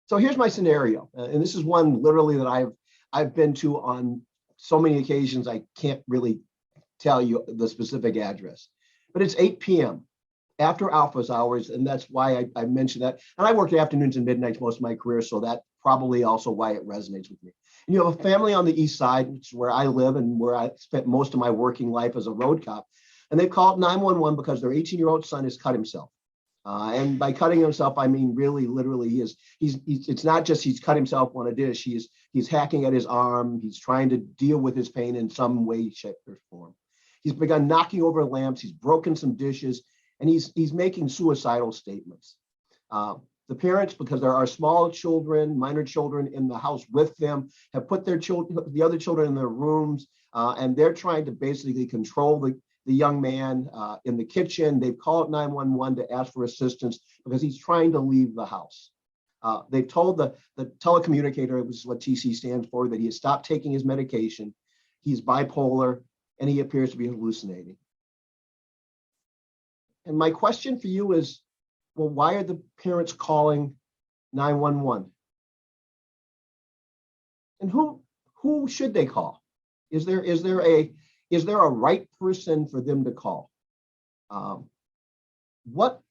Speaker 3: So here's my scenario, and this is one literally that I've been to on so many occasions I can't really tell you the specific address. But it's 8 p.m. after office hours, and that's why I mentioned that. And I worked afternoons and midnights most of my career, so that's probably also why it resonates with me. And you have a family on the east side, which is where I live and where I spent most of my working life as a road cop. And they called 911 because their 18-year-old son has cut himself. And by cutting himself, I mean really, literally, it's not just he's cut himself on a dish. He's hacking at his arm. He's trying to deal with his pain in some way, shape, or form. He's begun knocking over lamps. He's broken some dishes, and he's making suicidal statements. The parents, because there are small children, minor children in the house with them, have put the other children in their rooms, and they're trying to basically control the young man in the kitchen. They've called 911 to ask for assistance because he's trying to leave the house. They've told the telecommunicator, which is what TC stands for, that he has stopped taking his medication. He's bipolar, and he appears to be hallucinating. And my question for you is, well, why are the parents calling 911? And who should they call? Is there a right person for them to call? What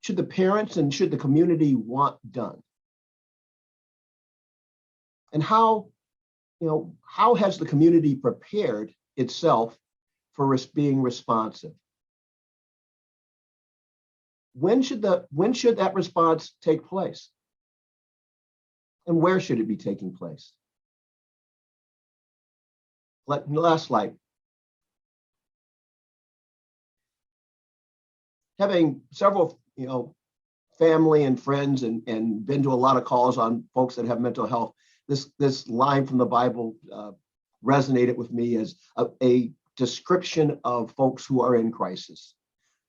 Speaker 3: should the parents and should the community want done? And how has the community prepared itself for being responsive? When should that response take place? And where should it be taking place? Last slide. Having several, family and friends and been to a lot of calls on folks that have mental health, this line from the Bible resonated with me as a description of folks who are in crisis.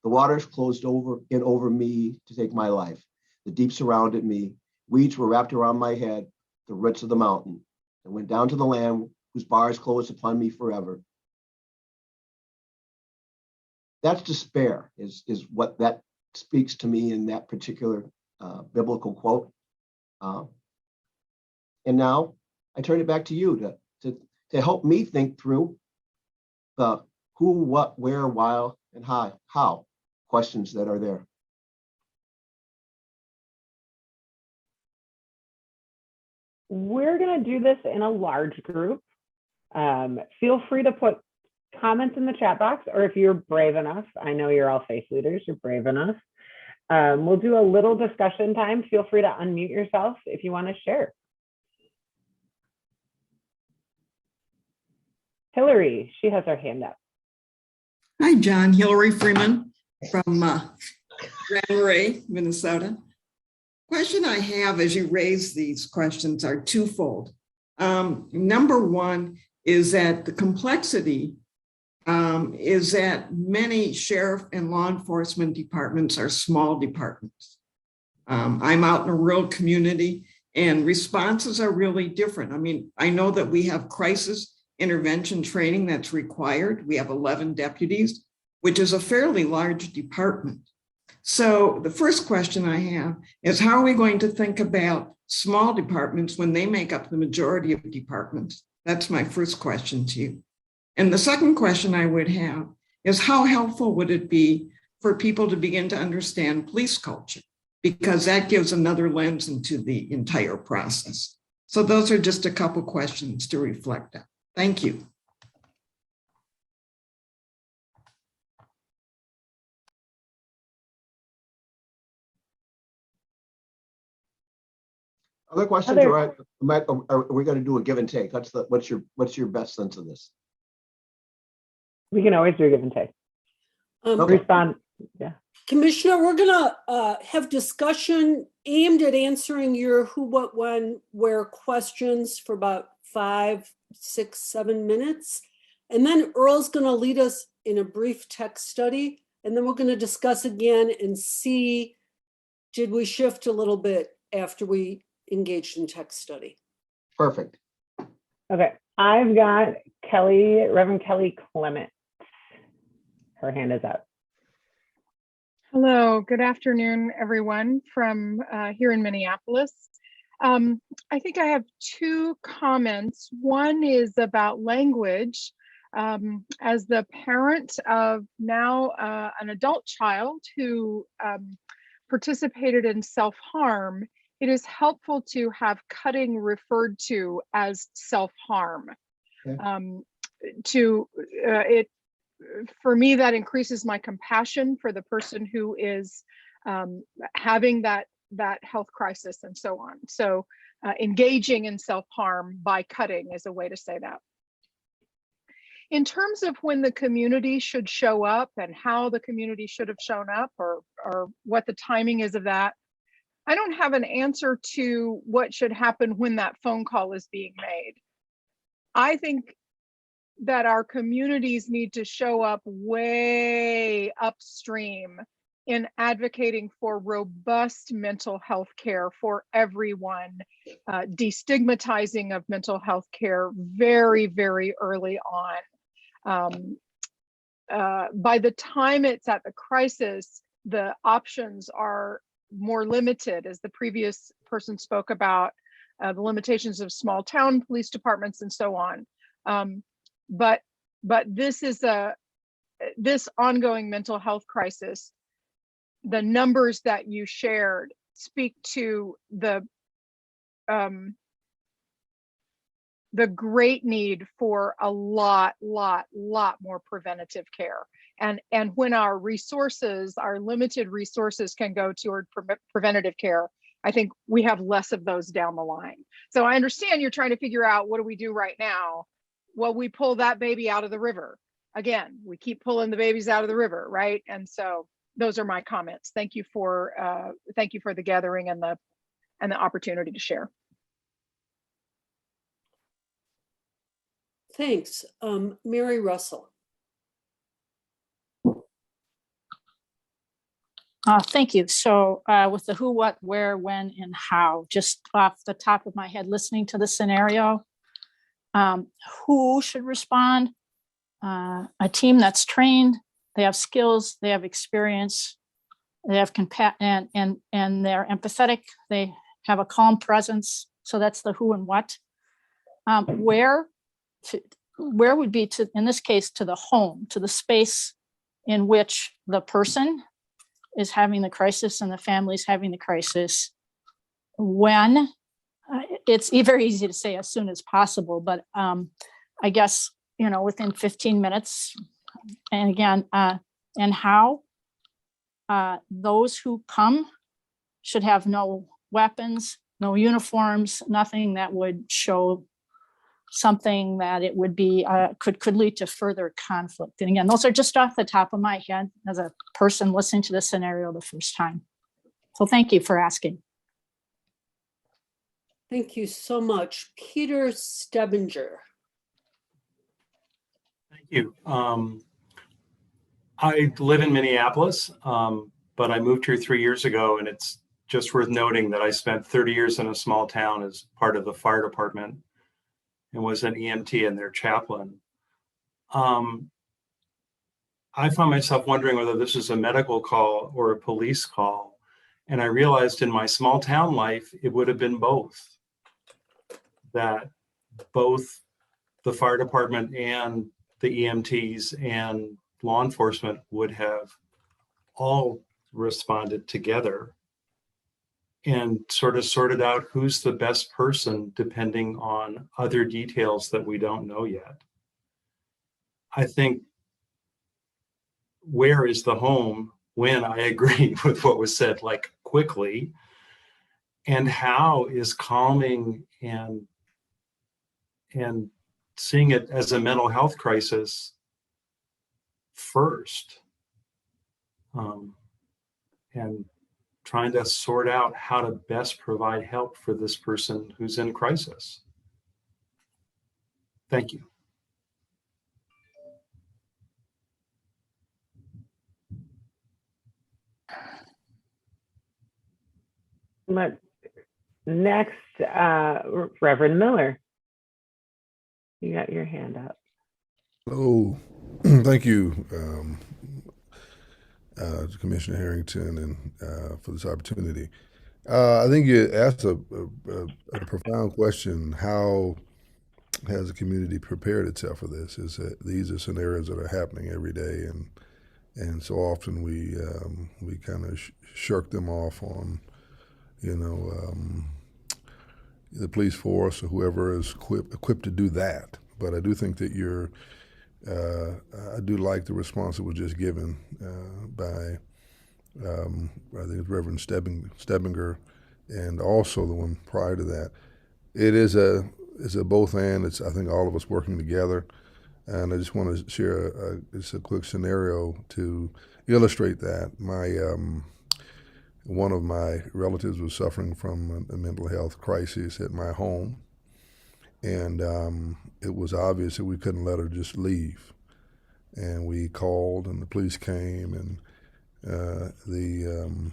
Speaker 3: The waters closed over me to take my life. The deep surrounded me. Weeds were wrapped around my head, the roots of the mountain. I went down to the land whose bars closed upon me forever. That's despair, is what that speaks to me in that particular biblical quote. And now I turn it back to you to help me think through the who, what, where, why, and how questions that are there.
Speaker 1: We're going to do this in a large group. Feel free to put comments in the chat box, or if you're brave enough, I know you're all faith leaders, you're brave enough. We'll do a little discussion time. Feel free to unmute yourself if you want to share. Hillary, she has her hand up.
Speaker 6: Hi, John. Hillary Freeman from Grand Marais, Minnesota. Question I have as you raise these questions are twofold. Number one is that the complexity is that many sheriff and law enforcement departments are small departments. I'm out in a rural community and responses are really different. I mean, I know that we have crisis intervention training that's required. We have 11 deputies, which is a fairly large department. So the first question I have is, how are we going to think about small departments when they make up the majority of departments? That's my first question to you. And the second question I would have is, how helpful would it be for people to begin to understand police culture? Because that gives another lens into the entire process. So those are just a couple questions to reflect on. Thank you.
Speaker 3: Other questions, or are we going to do a give and take? What's your best sense of this?
Speaker 1: We can always do a give and take.
Speaker 3: Okay.
Speaker 1: Respond. Yeah.
Speaker 2: Commissioner, we're gonna have discussion aimed at answering your who, what, when, where questions for about 5, 6, 7 minutes. And then Earl's gonna lead us in a brief text study. And then we're gonna discuss again and see, did we shift a little bit after we engaged in text study?
Speaker 3: Perfect.
Speaker 1: Okay. I've got Reverend Kelly Clement. Her hand is up.
Speaker 7: Hello, good afternoon, everyone from here in Minneapolis. I think I have 2 comments. One is about language. As the parent of now an adult child who participated in self-harm, it is helpful to have cutting referred to as self-harm. Okay. For me, that increases my compassion for the person who is having that health crisis and so on. So engaging in self-harm by cutting is a way to say that. In terms of when the community should show up and how the community should have shown up, or what the timing is of that, I don't have an answer to what should happen when that phone call is being made. I think that our communities need to show up way upstream in advocating for robust mental health care for everyone, destigmatizing of mental health care very, very early on. By the time it's at the crisis, the options are more limited, as the previous person spoke about, the limitations of small town police departments and so on. But this ongoing mental health crisis, the numbers that you shared speak to the great need for a lot more preventative care. And when our limited resources can go toward preventative care, I think we have less of those down the line. So I understand you're trying to figure out, what do we do right now? Well, we pull that baby out of the river. Again, we keep pulling the babies out of the river, right? And so those are my comments. Thank you for the gathering and the opportunity to share.
Speaker 2: Thanks. Mary Russell.
Speaker 8: Thank you. So with the who, what, where, when, and how, just off the top of my head, listening to the scenario, who should respond? A team that's trained, they have skills, they have experience, they have and they're empathetic, they have a calm presence. So that's the who and what. Where would be, to, in this case, to the home, to the space in which the person is having the crisis and the family's having the crisis. When, it's very easy to say as soon as possible, but I guess, within 15 minutes. And again, and how those who come should have no weapons, no uniforms, nothing that would show something that it would be, could lead to further conflict. And again, those are just off the top of my head as a person listening to this scenario the first time. So thank you for asking.
Speaker 2: Thank you so much. Peter Stebinger.
Speaker 9: Thank you. I live in Minneapolis, but I moved here 3 years ago, and it's just worth noting that I spent 30 years in a small town as part of the fire department and was an EMT and their chaplain. I found myself wondering whether this is a medical call or a police call. And I realized in my small town life, it would have been both. That both the fire department and the EMTs and law enforcement would have all responded together and sort of sorted out who's the best person depending on other details that we don't know yet. I think where is the home, when I agree with what was said, like quickly, and how is calming and seeing it as a mental health crisis first, and trying to sort out how to best provide help for this person who's in crisis. Thank you.
Speaker 1: Next, Reverend Miller. You got your hand up.
Speaker 10: Oh, thank you, Commissioner Harrington, and for this opportunity. I think you asked a profound question. How has the community prepared itself for this? Is that these are scenarios that are happening every day, and so often we kind of shirk them off on, the police force or whoever is equipped to do that. But I do think that I do like the response that was just given by, I think it's Reverend Stebinger, and also the one prior to that. It's a both and. It's, I think, all of us working together. And I just want to share just a quick scenario to illustrate that. One of my relatives was suffering from a mental health crisis at my home. And it was obvious that we couldn't let her just leave. And we called, and the police came, and the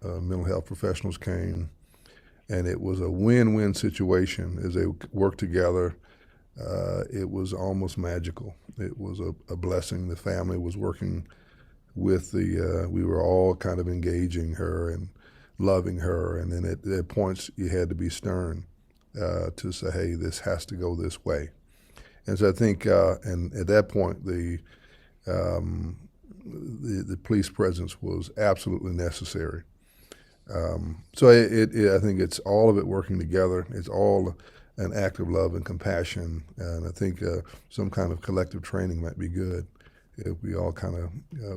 Speaker 10: mental health professionals came. And it was a win-win situation as they worked together. It was almost magical. It was a blessing. The family was working with we were all kind of engaging her and loving her. And then at points you had to be stern to say, hey, this has to go this way. And so I think, and at that point, the police presence was absolutely necessary. So I think it's all of it working together. It's all an act of love and compassion. And I think some kind of collective training might be good if we all kind of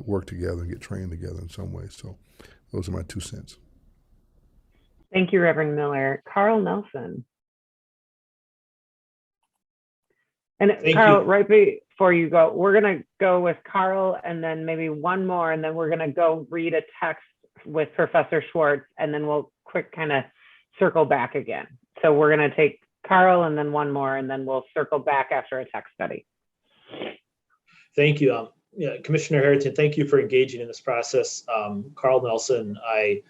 Speaker 10: work together and get trained together in some ways. So those are my 2 cents.
Speaker 1: Thank you, Reverend Miller. Carl Nelson. And Carl, right before you go, we're going to go with Carl and then maybe one more, and then we're going to go read a text with Professor Schwartz, and then we'll quick kind of circle back again. So we're going to take Carl, and then one more, and then we'll circle back after a tech study.
Speaker 11: Thank you. Yeah, Commissioner Harrington, thank you for engaging in this process. Carl Nelson, I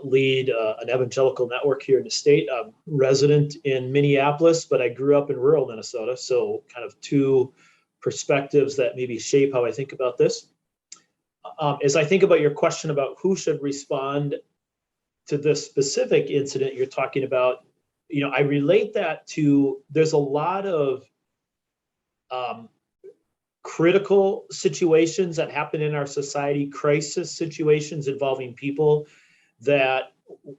Speaker 11: lead an evangelical network here in the state. I'm resident in Minneapolis, but I grew up in rural Minnesota. So kind of two perspectives that maybe shape how I think about this. As I think about your question about who should respond to this specific incident you're talking about, I relate that to, there's a lot of critical situations that happen in our society, crisis situations involving people, that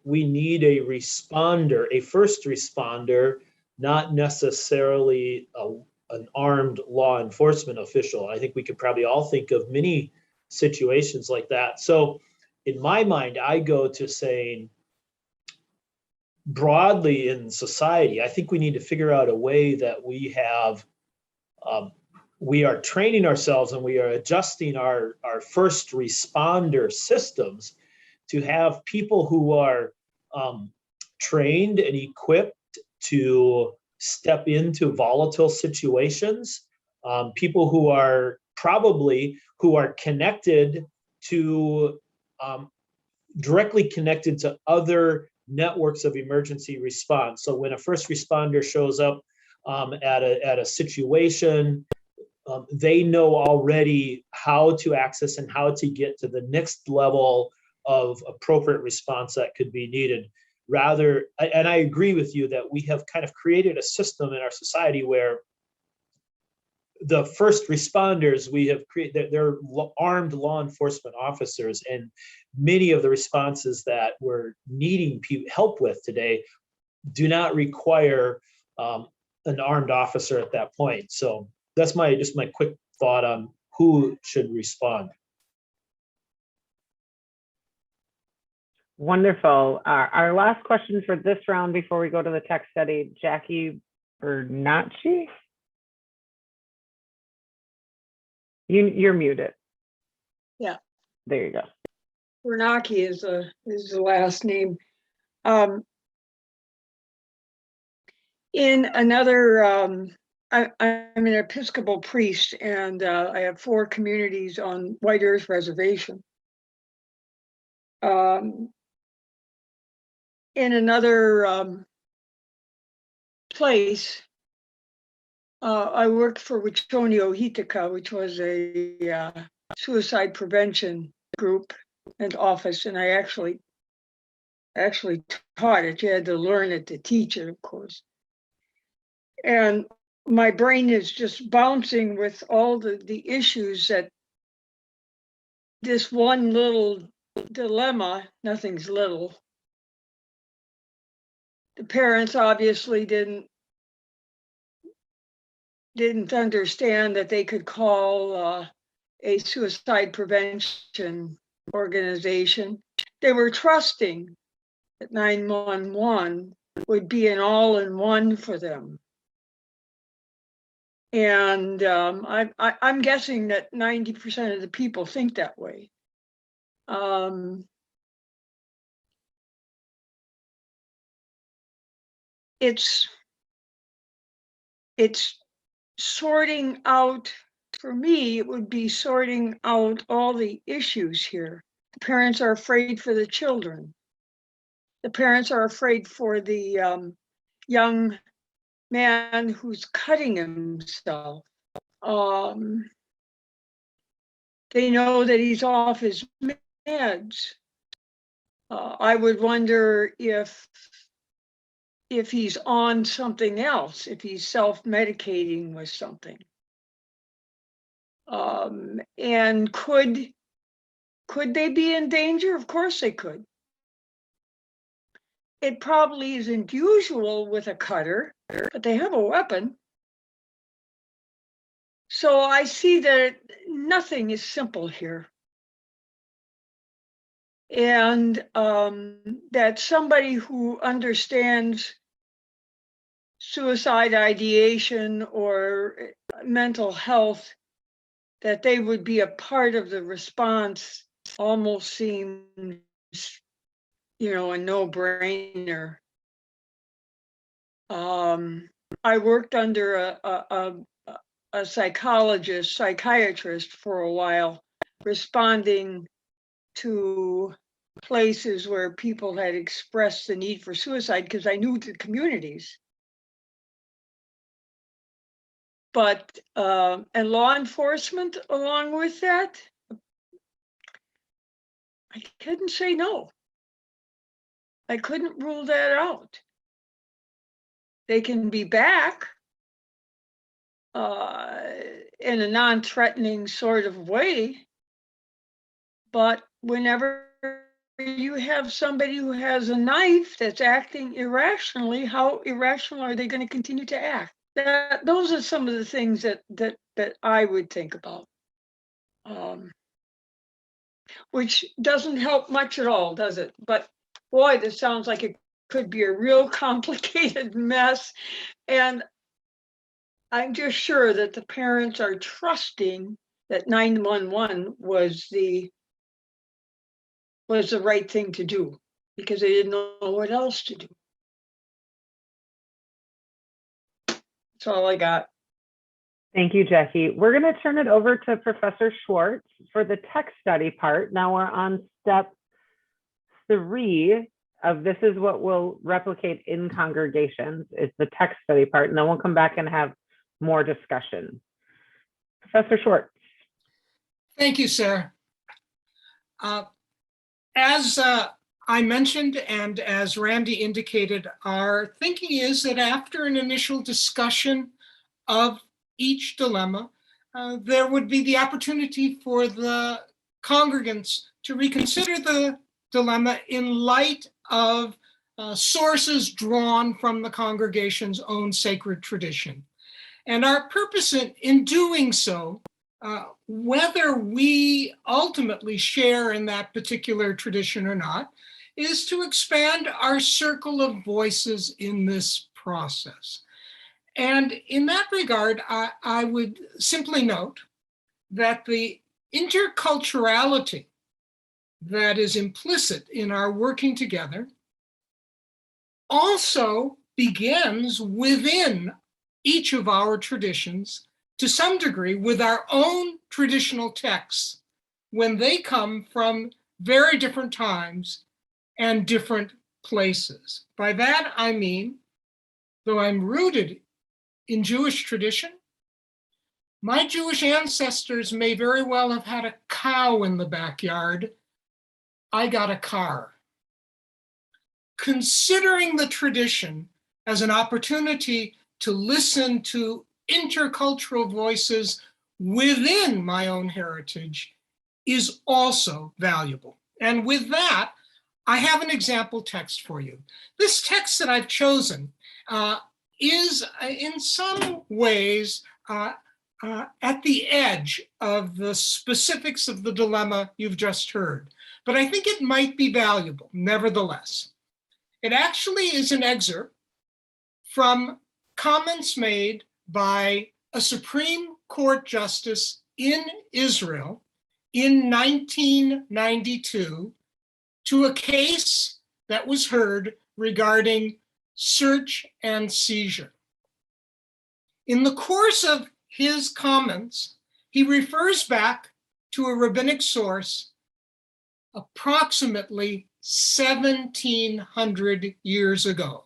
Speaker 11: we need a responder, a first responder, not necessarily an armed law enforcement official. I think we could probably all think of many situations like that. So in my mind, I go to saying, broadly in society, I think we need to figure out a way that we have, we are training ourselves and we are adjusting our first responder systems to have people who are trained and equipped to step into volatile situations, people who are connected to, directly connected to other networks of emergency response. So when a first responder shows up at a situation, they know already how to access and how to get to the next level of appropriate response that could be needed. Rather, and I agree with you that we have kind of created a system in our society where the first responders we have created, they're armed law enforcement officers, and many of the responses that we're needing help with today do not require an armed officer at that point. So that's just my quick thought on who should respond.
Speaker 1: Wonderful. Our last question for this round before we go to the tech study, Jackie Bernacci. You're muted.
Speaker 12: Yeah.
Speaker 1: There you go.
Speaker 12: Bernacchi is the last name. In another, I'm an Episcopal priest, and I have 4 communities on White Earth Reservation. In another place, I worked for Wictonio Hitika, which was a suicide prevention group and office, and I actually taught it. You had to learn it to teach it, of course. And my brain is just bouncing with all the issues that this one little dilemma, nothing's little. The parents obviously didn't understand that they could call a suicide prevention organization. They were trusting that 911 would be an all-in-one for them. And I'm guessing that 90% of the people think that way. It's sorting out, for me, it would be sorting out all the issues here. The parents are afraid for the children. The parents are afraid for the young man who's cutting himself. They know that he's off his meds. I would wonder if he's on something else, if he's self-medicating with something. And could they be in danger? Of course they could. It probably isn't usual with a cutter, but they have a weapon. So I see that nothing is simple here. And that somebody who understands suicide ideation or mental health, that they would be a part of the response almost seems, a no-brainer. I worked under a psychiatrist for a while, responding to places where people had expressed the need for suicide because I knew the communities. But, and law enforcement along with that, I couldn't say no. I couldn't rule that out. They can be back in a non-threatening sort of way, but whenever you have somebody who has a knife that's acting irrationally, how irrational are they going to continue to act? Those are some of the things that I would think about, which doesn't help much at all, does it? But boy, this sounds like it could be a real complicated mess. And I'm just sure that the parents are trusting that 911 was the right thing to do because they didn't know what else to do. That's all I got.
Speaker 1: Thank you, Jackie. We're going to turn it over to Professor Schwartz for the text study part. Now we're on step 3 of this is what we'll replicate in congregations. It's the text study part, and then we'll come back and have more discussion. Professor Schwartz.
Speaker 5: Thank you, Sarah. As I mentioned, and as Randy indicated, our thinking is that after an initial discussion of each dilemma, there would be the opportunity for the congregants to reconsider the dilemma in light of sources drawn from the congregation's own sacred tradition. And our purpose in doing so, whether we ultimately share in that particular tradition or not, is to expand our circle of voices in this process. And in that regard, I would simply note that the interculturality that is implicit in our working together also begins within each of our traditions, to some degree, with our own traditional texts when they come from very different times and different places. By that, I mean, though I'm rooted in Jewish tradition, my Jewish ancestors may very well have had a cow in the backyard. I got a car. Considering the tradition as an opportunity to listen to intercultural voices within my own heritage is also valuable. And with that, I have an example text for you. This text that I've chosen is in some ways at the edge of the specifics of the dilemma you've just heard, but I think it might be valuable nevertheless. It actually is an excerpt from comments made by a Supreme Court justice in Israel in 1992 to a case that was heard regarding search and seizure. In the course of his comments, he refers back to a rabbinic source approximately 1,700 years ago.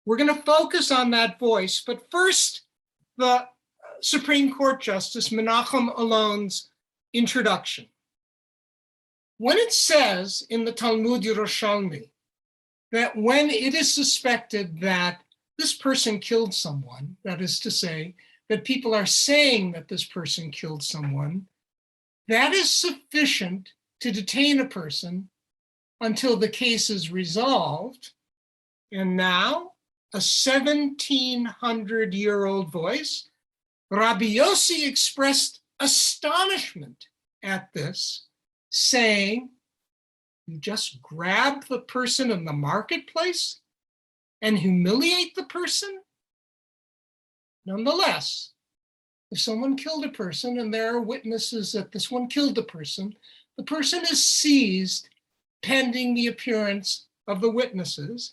Speaker 5: We're going to focus on that voice, but first, the Supreme Court Justice Menachem Alon's introduction. When it says in the Talmud Yerushalmi that when it is suspected that this person killed someone, that is to say, that people are saying that this person killed someone, that is sufficient to detain a person until the case is resolved. And now, a 1,700-year-old voice, Rabbi Yossi expressed astonishment at this, saying, you just grab the person in the marketplace and humiliate the person? Nonetheless, if someone killed a person and there are witnesses that this one killed the person is seized pending the appearance of the witnesses.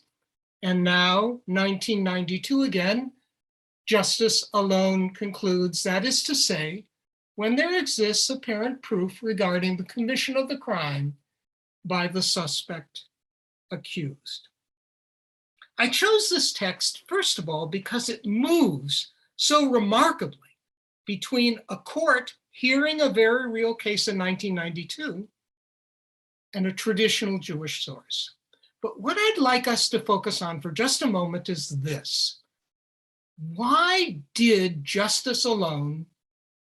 Speaker 5: And now, 1992 again, justice alone concludes, that is to say, when there exists apparent proof regarding the commission of the crime by the suspect accused. I chose this text, first of all, because it moves so remarkably between a court hearing a very real case in 1992 and a traditional Jewish source. But what I'd like us to focus on for just a moment is this. Why did justice alone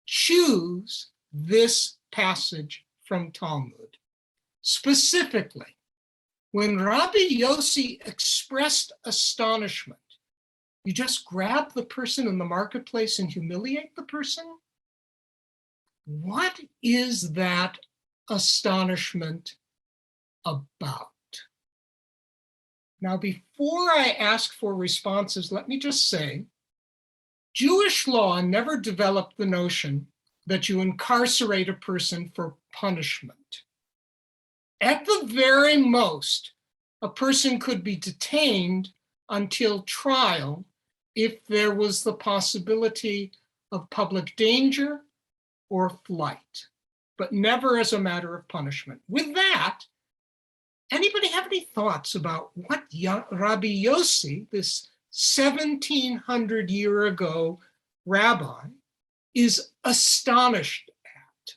Speaker 5: choose this passage from Talmud? Specifically, when Rabbi Yossi expressed astonishment, you just grab the person in the marketplace and humiliate the person? What is that astonishment about? Now, before I ask for responses, let me just say, Jewish law never developed the notion that you incarcerate a person for punishment. At the very most, a person could be detained until trial if there was the possibility of public danger or flight, but never as a matter of punishment. With that, anybody have any thoughts about what Rabbi Yossi, this 1700 year ago rabbi, is astonished at?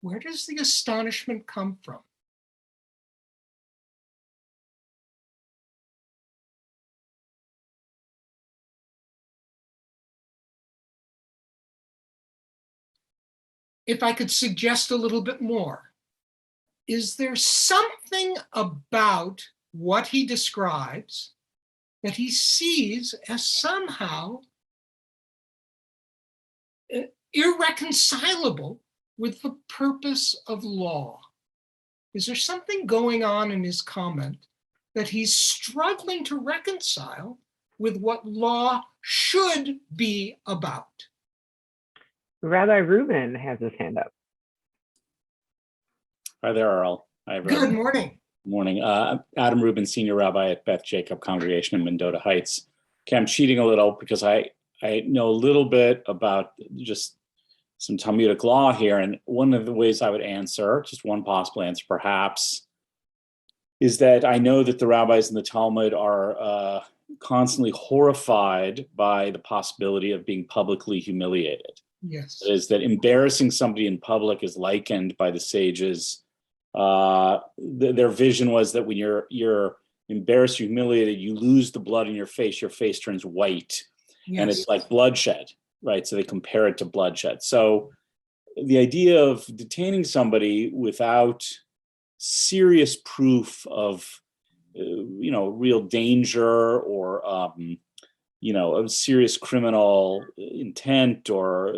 Speaker 5: Where does the astonishment come from? If I could suggest a little bit more, is there something about what he describes that he sees as somehow irreconcilable with the purpose of law? Is there something going on in his comment that he's struggling to reconcile with what law should be about?
Speaker 1: Rabbi Rubin has his hand up.
Speaker 13: Hi there, Earl. Hi, everyone.
Speaker 5: Good morning.
Speaker 13: Morning. Adam Rubin, Senior Rabbi at Beth Jacob Congregation in Mendota Heights. Okay, I'm cheating a little because I know a little bit about just some Talmudic law here. And one of the ways I would answer, just one possible answer perhaps, is that I know that the rabbis in the Talmud are constantly horrified by the possibility of being publicly humiliated.
Speaker 5: Yes.
Speaker 13: That is, that embarrassing somebody in public is likened by the sages. Their vision was that when you're embarrassed, humiliated, you lose the blood in your face turns white.
Speaker 5: Yes.
Speaker 13: And it's like bloodshed, right? So they compare it to bloodshed. So the idea of detaining somebody without serious proof of, real danger or, of serious criminal intent or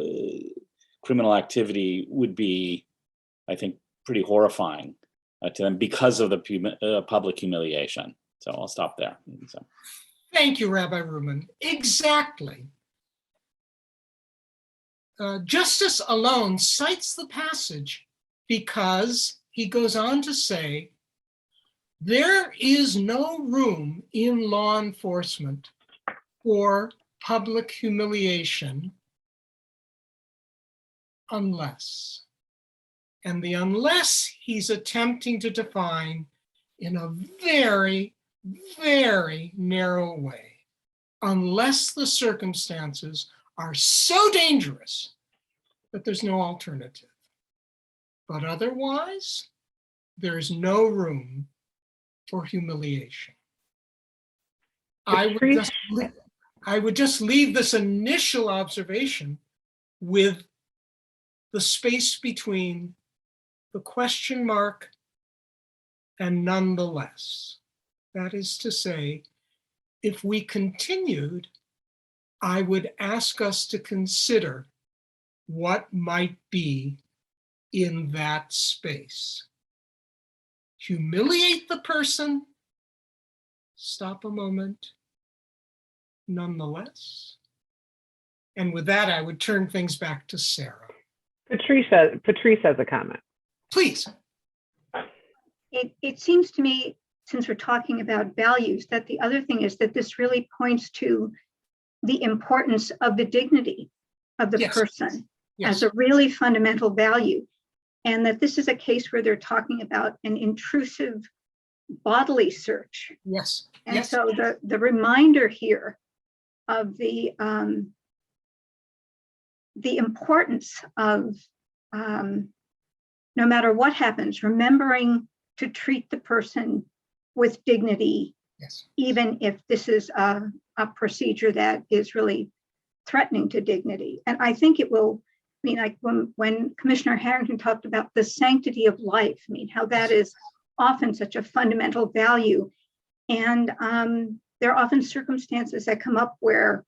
Speaker 13: criminal activity would be, I think, pretty horrifying to them because of the public humiliation. So I'll stop there. So.
Speaker 5: Thank you, Rabbi Rubin. Exactly. Justice alone cites the passage because he goes on to say, there is no room in law enforcement for public humiliation unless. And the unless he's attempting to define in a very, very narrow way, unless the circumstances are so dangerous that there's no alternative. But otherwise, there's no room for humiliation. I would just leave this initial observation with the space between the question mark and nonetheless. That is to say, if we continued, I would ask us to consider what might be in that space. Humiliate the person, stop a moment, nonetheless. And with that, I would turn things back to Sarah.
Speaker 1: Patrice has a comment.
Speaker 5: Please.
Speaker 14: it seems to me, since we're talking about values, that the other thing is that this really points to the importance of the dignity of the person as a really fundamental value. And that this is a case where they're talking about an intrusive bodily search.
Speaker 5: Yes.
Speaker 14: And so the reminder here of the importance of no matter what happens, remembering to treat the person with dignity, even if this is a procedure that is really threatening to dignity. And I think it will, I mean, like when Commissioner Harrington talked about the sanctity of life, I mean, how that is often such a fundamental value. And there are often circumstances that come up where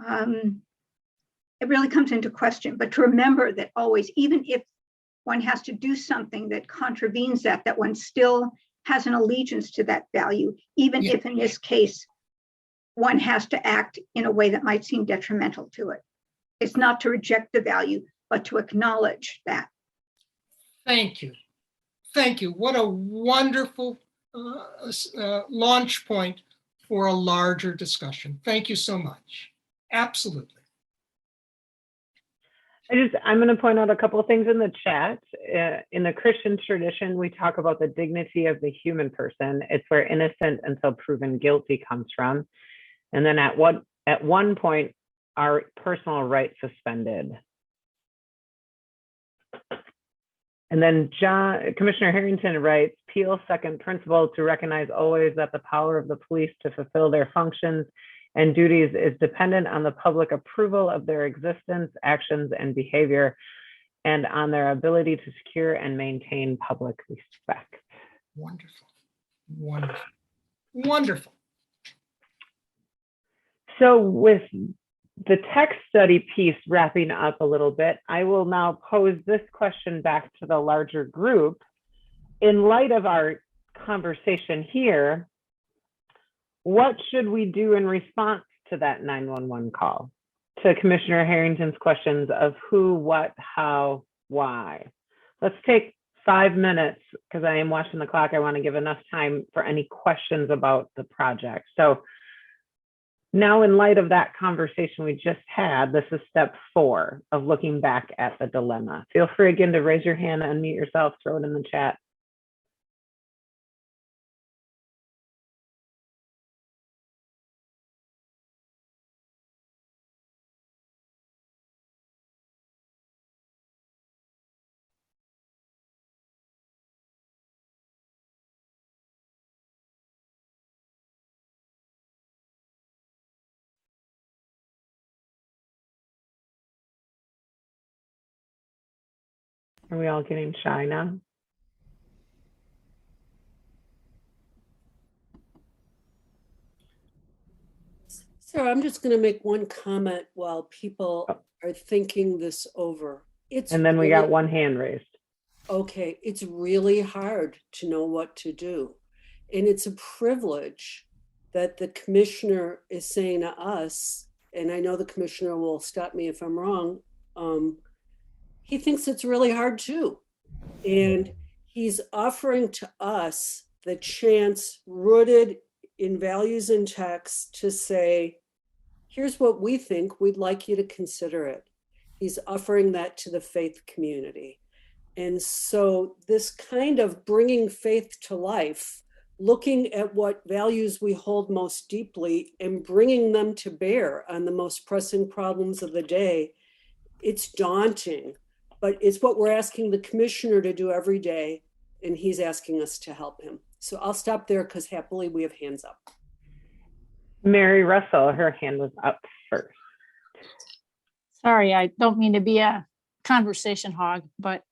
Speaker 14: it really comes into question, but to remember that always, even if one has to do something that contravenes that one still has an allegiance to that value, even if in this case, one has to act in a way that might seem detrimental to it. It's not to reject the value, but to acknowledge that.
Speaker 5: Thank you. Thank you. What a wonderful launch point for a larger discussion. Thank you so much. Absolutely.
Speaker 1: I'm going to point out a couple of things in the chat. In the Christian tradition, we talk about the dignity of the human person. It's where innocent until proven guilty comes from. And then at one point, our personal rights suspended. And then Commissioner Harrington writes, Peel's second principle to recognize always that the power of the police to fulfill their functions and duties is dependent on the public approval of their existence, actions, and behavior, and on their ability to secure and maintain public respect.
Speaker 5: Wonderful, wonderful, wonderful.
Speaker 1: So with the text study piece wrapping up a little bit, I will now pose this question back to the larger group. In light of our conversation here, what should we do in response to that 911 call? To Commissioner Harrington's questions of who, what, how, why. Let's take 5 minutes, because I am watching the clock. I want to give enough time for any questions about the project. So now, in light of that conversation we just had, this is step 4 of looking back at the dilemma. Feel free again to raise your hand, unmute yourself, throw it in the chat. Are we all getting shy now?
Speaker 2: So I'm just going to make one comment while people are thinking this over.
Speaker 1: And then we got one hand raised.
Speaker 2: Okay, it's really hard to know what to do. And it's a privilege that the commissioner is saying to us, and I know the commissioner will stop me if I'm wrong, he thinks it's really hard too. And he's offering to us the chance, rooted in values and text, to say, here's what we think, we'd like you to consider it. He's offering that to the faith community. And so this kind of bringing faith to life, looking at what values we hold most deeply and bringing them to bear on the most pressing problems of the day, it's daunting, but it's what we're asking the commissioner to do every day, and he's asking us to help him. So I'll stop there because happily we have hands up.
Speaker 1: Mary Russell, her hand was up first.
Speaker 8: Sorry, I don't mean to be a conversation hog, but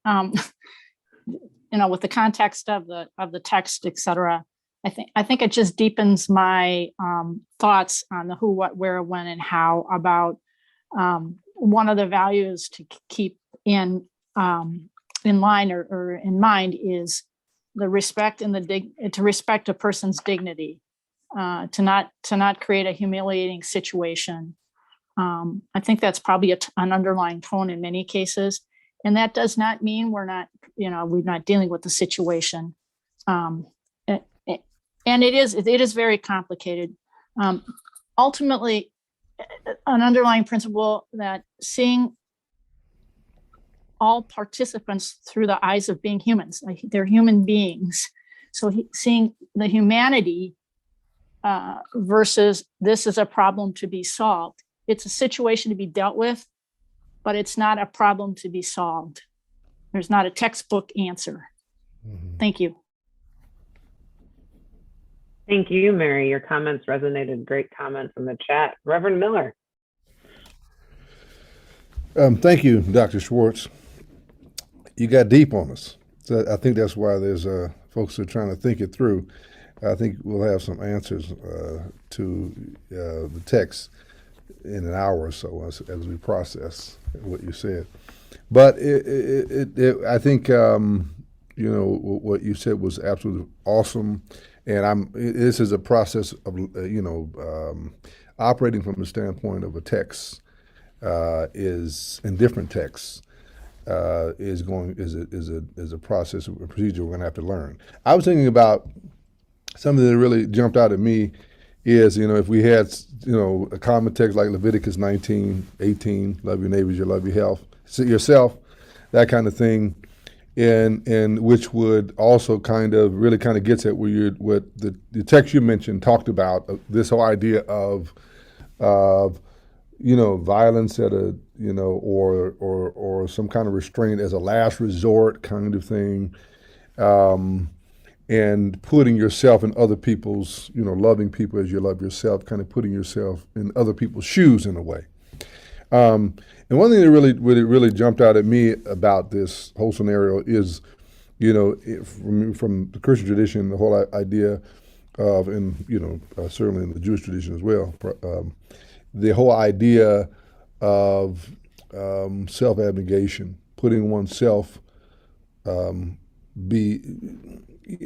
Speaker 8: with the context of the text, etc., I think it just deepens my thoughts on the who, what, where, when, and how about one of the values to keep in line or in mind is the respect and to respect a person's dignity, to not create a humiliating situation. I think that's probably an underlying tone in many cases, and that does not mean we're not dealing with the situation. And it is very complicated. Ultimately, an underlying principle that seeing all participants through the eyes of being humans, like they're human beings. So seeing the humanity versus this is a problem to be solved. It's a situation to be dealt with, but it's not a problem to be solved. There's not a textbook answer.
Speaker 10: Mm-hmm.
Speaker 8: Thank you.
Speaker 1: Thank you, Mary. Your comments resonated. Great comments in the chat. Reverend Miller.
Speaker 10: Thank you, Dr. Schwartz. You got deep on us. So I think that's why there's folks who are trying to think it through. I think we'll have some answers to the text in an hour or so as we process what you said. But I think what you said was absolutely awesome. And this is a process of operating from the standpoint of a text is in different texts. Is a process, a procedure we're going to have to learn. I was thinking about something that really jumped out at me is, if we had, a common text like Leviticus 19:18, love your neighbors, you love your health, yourself, that kind of thing, and which would also really gets at what the text you mentioned talked about, this whole idea of violence at a, or some kind of restraint as a last resort kind of thing, and putting yourself in other people's, loving people as you love yourself, kind of putting yourself in other people's shoes in a way. And one thing that really jumped out at me about this whole scenario is, from the Christian tradition, the whole idea of, and certainly in the Jewish tradition as well, the whole idea of self-abnegation, putting oneself,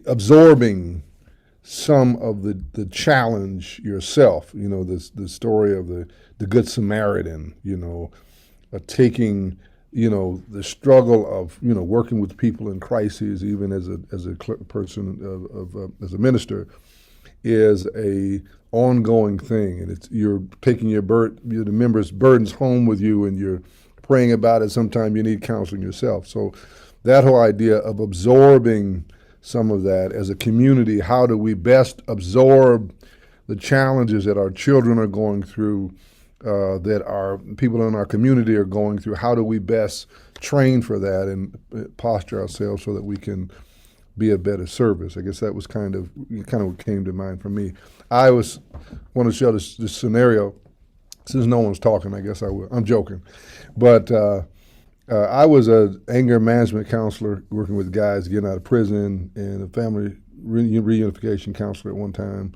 Speaker 10: absorbing some of the challenge yourself. The story of the Good Samaritan, taking, the struggle of, working with people in crises, even as a person as a minister, is a ongoing thing, and you're taking the members' burdens home with you, and you're praying about it. Sometimes you need counseling yourself. So that whole idea of absorbing some of that as a community, how do we best absorb the challenges that our children are going through, that our people in our community are going through? How do we best train for that and posture ourselves so that we can be a better service? I guess that was kind of what came to mind for me. I want to show this scenario. Since no one's talking, I guess I will. I'm joking. But I was an anger management counselor working with guys getting out of prison, and a family reunification counselor at one time.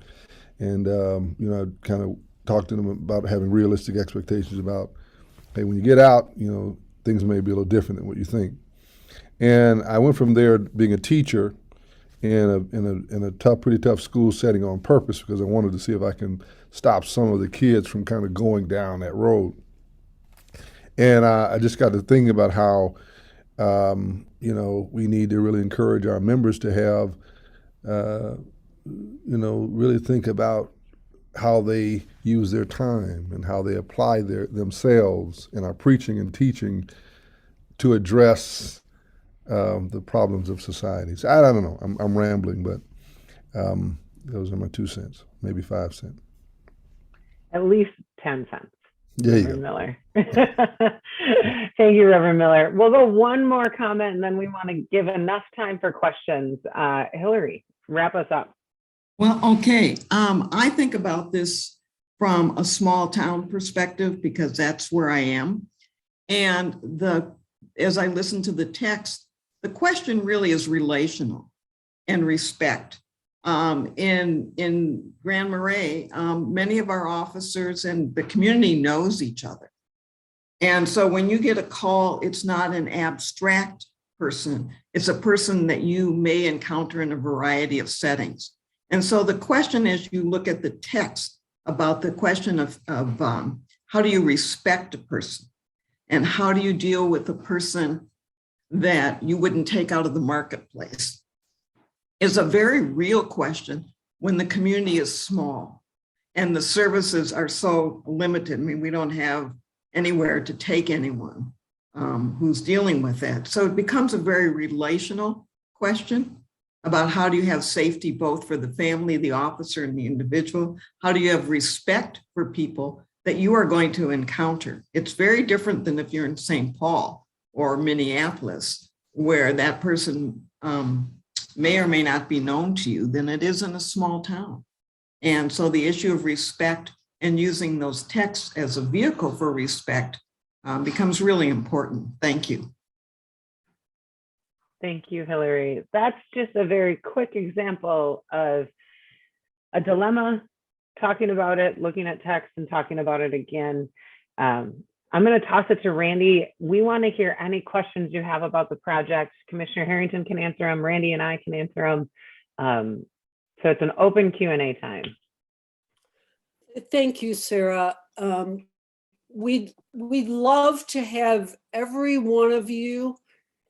Speaker 10: And, I kind of talked to them about having realistic expectations about, hey, when you get out, things may be a little different than what you think. And I went from there being a teacher in a pretty tough school setting on purpose, because I wanted to see if I can stop some of the kids from kind of going down that road. And I just got to thinking about how, we need to really encourage our members to have, really think about how they use their time and how they apply themselves in our preaching and teaching to address the problems of society. So I don't know. I'm rambling, but those are my 2 cents, maybe 5 cents.
Speaker 1: At least 10 cents.
Speaker 10: There you
Speaker 1: Reverend Miller. Thank you, Reverend Miller. We'll go one more comment, and then we want to give enough time for questions. Hillary, wrap us up.
Speaker 6: Well, okay. I think about this from a small town perspective, because that's where I am. And as I listen to the text, the question really is relational and respect. In Grand Marais, many of our officers and the community knows each other. And so when you get a call, it's not an abstract person. It's a person that you may encounter in a variety of settings. And so the question, as you look at the text about the question of how do you respect a person, and how do you deal with a person that you wouldn't take out of the marketplace? is a very real question when the community is small and the services are so limited. I mean, we don't have anywhere to take anyone who's dealing with that. So it becomes a very relational question about how do you have safety both for the family, the officer, and the individual? How do you have respect for people that you are going to encounter? It's very different than if you're in St. Paul or Minneapolis, where that person may or may not be known to you, than it is in a small town. And so the issue of respect and using those texts as a vehicle for respect becomes really important. Thank you.
Speaker 1: Thank you, Hillary. That's just a very quick example of a dilemma, talking about it, looking at text and talking about it again. I'm going to toss it to Randy. We want to hear any questions you have about the project. Commissioner Harrington can answer them. Randy and I can answer them. So it's an open Q&A time.
Speaker 2: Thank you, Sarah. We'd love to have every one of you,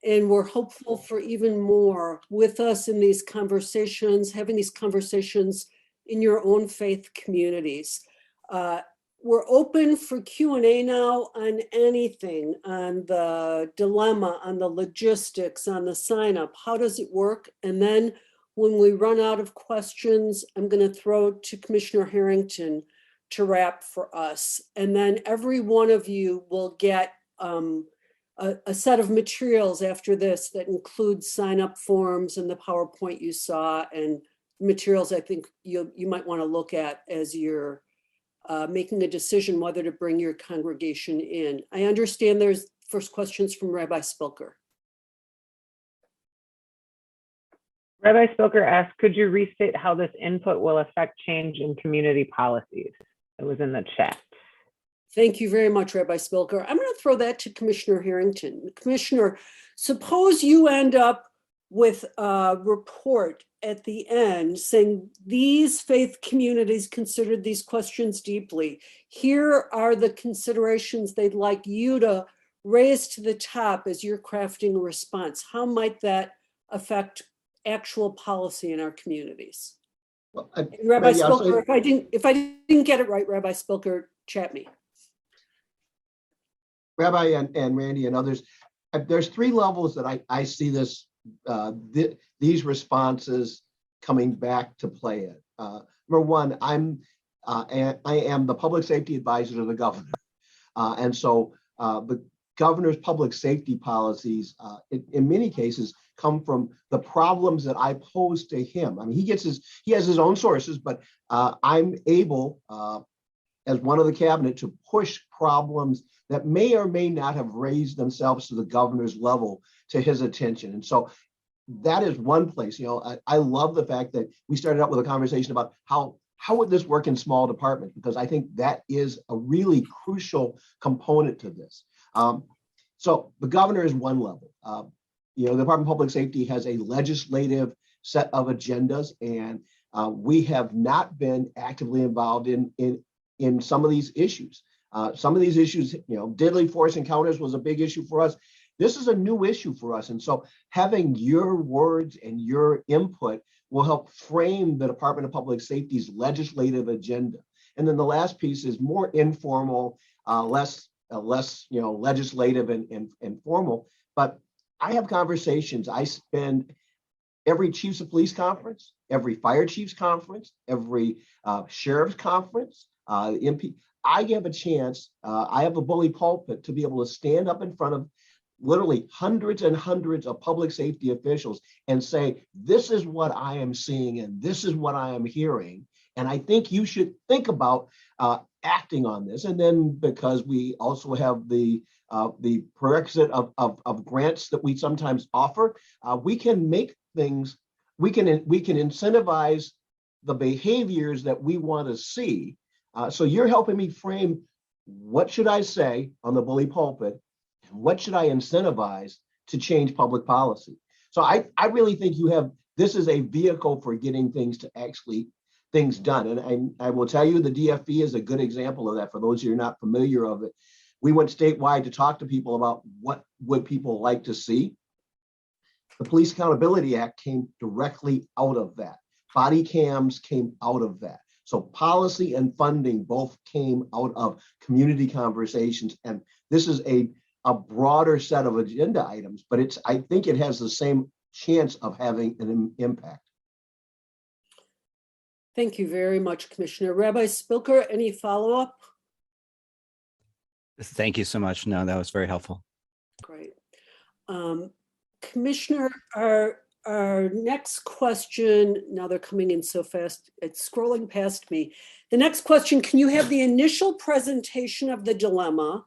Speaker 2: and we're hopeful for even more, with us in these conversations, having these conversations in your own faith communities. We're open for Q&A now on anything, on the dilemma, on the logistics, on the sign up. How does it work? And then when we run out of questions, I'm going to throw to Commissioner Harrington to wrap for us. And then every one of you will get a set of materials after this that includes sign up forms and the PowerPoint you saw, and materials I think you might want to look at as you're making a decision whether to bring your congregation in. I understand there's first questions from Rabbi Spilker.
Speaker 1: Rabbi Spilker asked, could you restate how this input will affect change in community policies? It was in the chat.
Speaker 2: Thank you very much, Rabbi Spilker. I'm going to throw that to Commissioner Harrington. Commissioner, suppose you end up with a report at the end saying these faith communities considered these questions deeply. Here are the considerations they'd like you to raise to the top as you're crafting a response. How might that affect actual policy in our communities?
Speaker 3: Well,
Speaker 2: Rabbi Spilker, if I didn't get it right, Rabbi Spilker, chat me.
Speaker 3: Rabbi and Randy and others, there's three levels that I see this these responses coming back to play it. Number one, I am the public safety advisor to the governor, and so the governor's public safety policies, in many cases, come from the problems that I pose to him. I mean, he has his own sources, but I'm able, as one of the cabinet, to push problems that may or may not have raised themselves to the governor's level to his attention. And so that is one place. I love the fact that we started out with a conversation about how would this work in small departments, because I think that is a really crucial component to this. So the governor is one level. The Department of Public Safety has a legislative set of agendas, and we have not been actively involved in some of these issues. Some of these issues, deadly force encounters was a big issue for us. This is a new issue for us. And so having your words and your input will help frame the Department of Public Safety's legislative agenda. And then the last piece is more informal, less legislative and formal. But I have conversations. I spend every chiefs of police conference, every fire chiefs conference, every sheriff's conference, MP. I have a chance. I have a bully pulpit to be able to stand up in front of literally hundreds and hundreds of public safety officials and say, this is what I am seeing and this is what I am hearing. And I think you should think about acting on this. And then because we also have the prerequisite of grants that we sometimes offer, we can make things, we can incentivize the behaviors that we want to see. So you're helping me frame what should I say on the bully pulpit and what should I incentivize to change public policy. So I really think this is a vehicle for getting things done. And I will tell you, the DFE is a good example of that. For those who are not familiar of it, we went statewide to talk to people about what would people like to see. The Police Accountability Act came directly out of that. Body cams came out of that. So policy and funding both came out of community conversations. And this is a broader set of agenda items, but I think it has the same chance of having an impact.
Speaker 2: Thank you very much, Commissioner. Rabbi Spilker, any follow-up?
Speaker 15: Thank you so much. No, that was very helpful.
Speaker 2: Great. Commissioner, our next question, now they're coming in so fast, it's scrolling past me. The next question, can you have the initial presentation of the dilemma,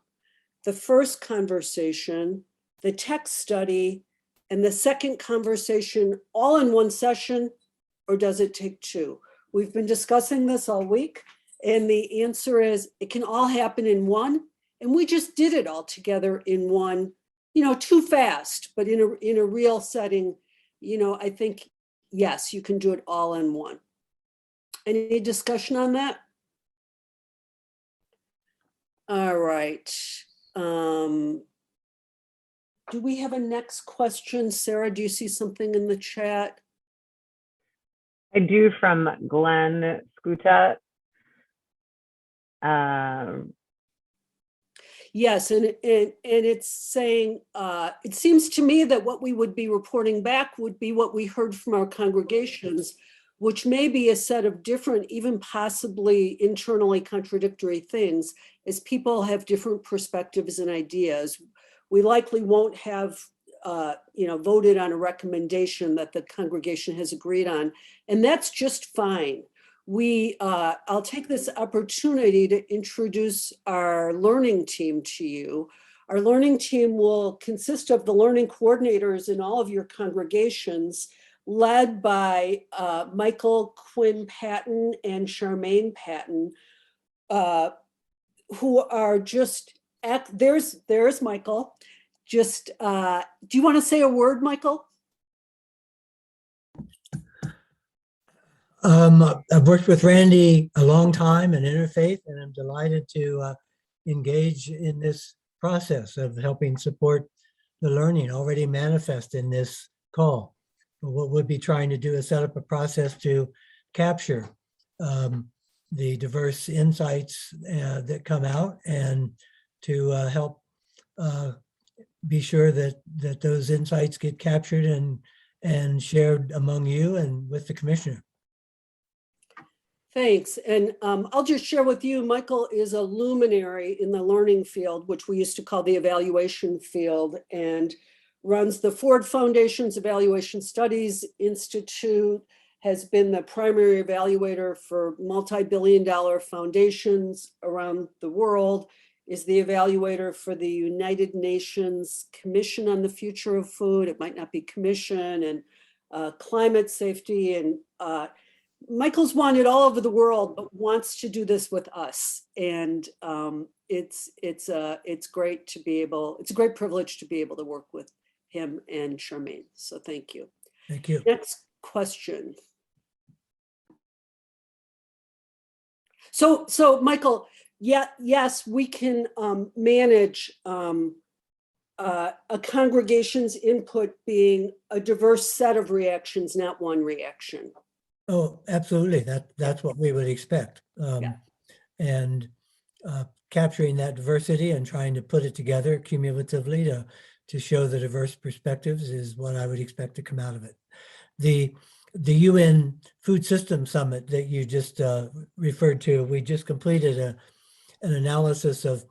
Speaker 2: the first conversation, the text study, and the second conversation all in one session, or does it take two? We've been discussing this all week, and the answer is it can all happen in one, and we just did it all together in one, too fast, but in a real setting, I think, yes, you can do it all in one. Any discussion on that? All right. Do we have a next question? Sarah, do you see something in the chat?
Speaker 1: I do, from Glenn Skuta.
Speaker 2: Yes, and it's saying, it seems to me that what we would be reporting back would be what we heard from our congregations, which may be a set of different, even possibly internally contradictory things, as people have different perspectives and ideas. We likely won't have voted on a recommendation that the congregation has agreed on, and that's just fine. I'll take this opportunity to introduce our learning team to you. Our learning team will consist of the learning coordinators in all of your congregations, led by Michael Quinn Patton and Charmaine Patton, who are just, there's Michael. Just, do you want to say a word, Michael?
Speaker 16: I've worked with Randy a long time in interfaith, and I'm delighted to engage in this process of helping support the learning already manifest in this call. But what we'll be trying to do is set up a process to capture the diverse insights that come out, and to help be sure that those insights get captured and shared among you and with the commissioner.
Speaker 2: Thanks. And I'll just share with you, Michael is a luminary in the learning field, which we used to call the evaluation field, and runs the Ford Foundation's Evaluation Studies Institute, has been the primary evaluator for multi-billion-dollar foundations around the world, is the evaluator for the United Nations Commission on the Future of Food. It might not be commission, and climate safety. And Michael's wanted all over the world, but wants to do this with us. And it's great to be able, it's a great privilege to be able to work with him and Charmaine. So thank you.
Speaker 16: Thank you.
Speaker 2: Next question. So Michael, yes, we can manage a congregation's input being a diverse set of reactions, not one reaction.
Speaker 16: Oh, absolutely. That's what we would expect. And capturing that diversity and trying to put it together cumulatively to show the diverse perspectives is what I would expect to come out of it. The UN Food System Summit that you just referred to, we just completed an analysis of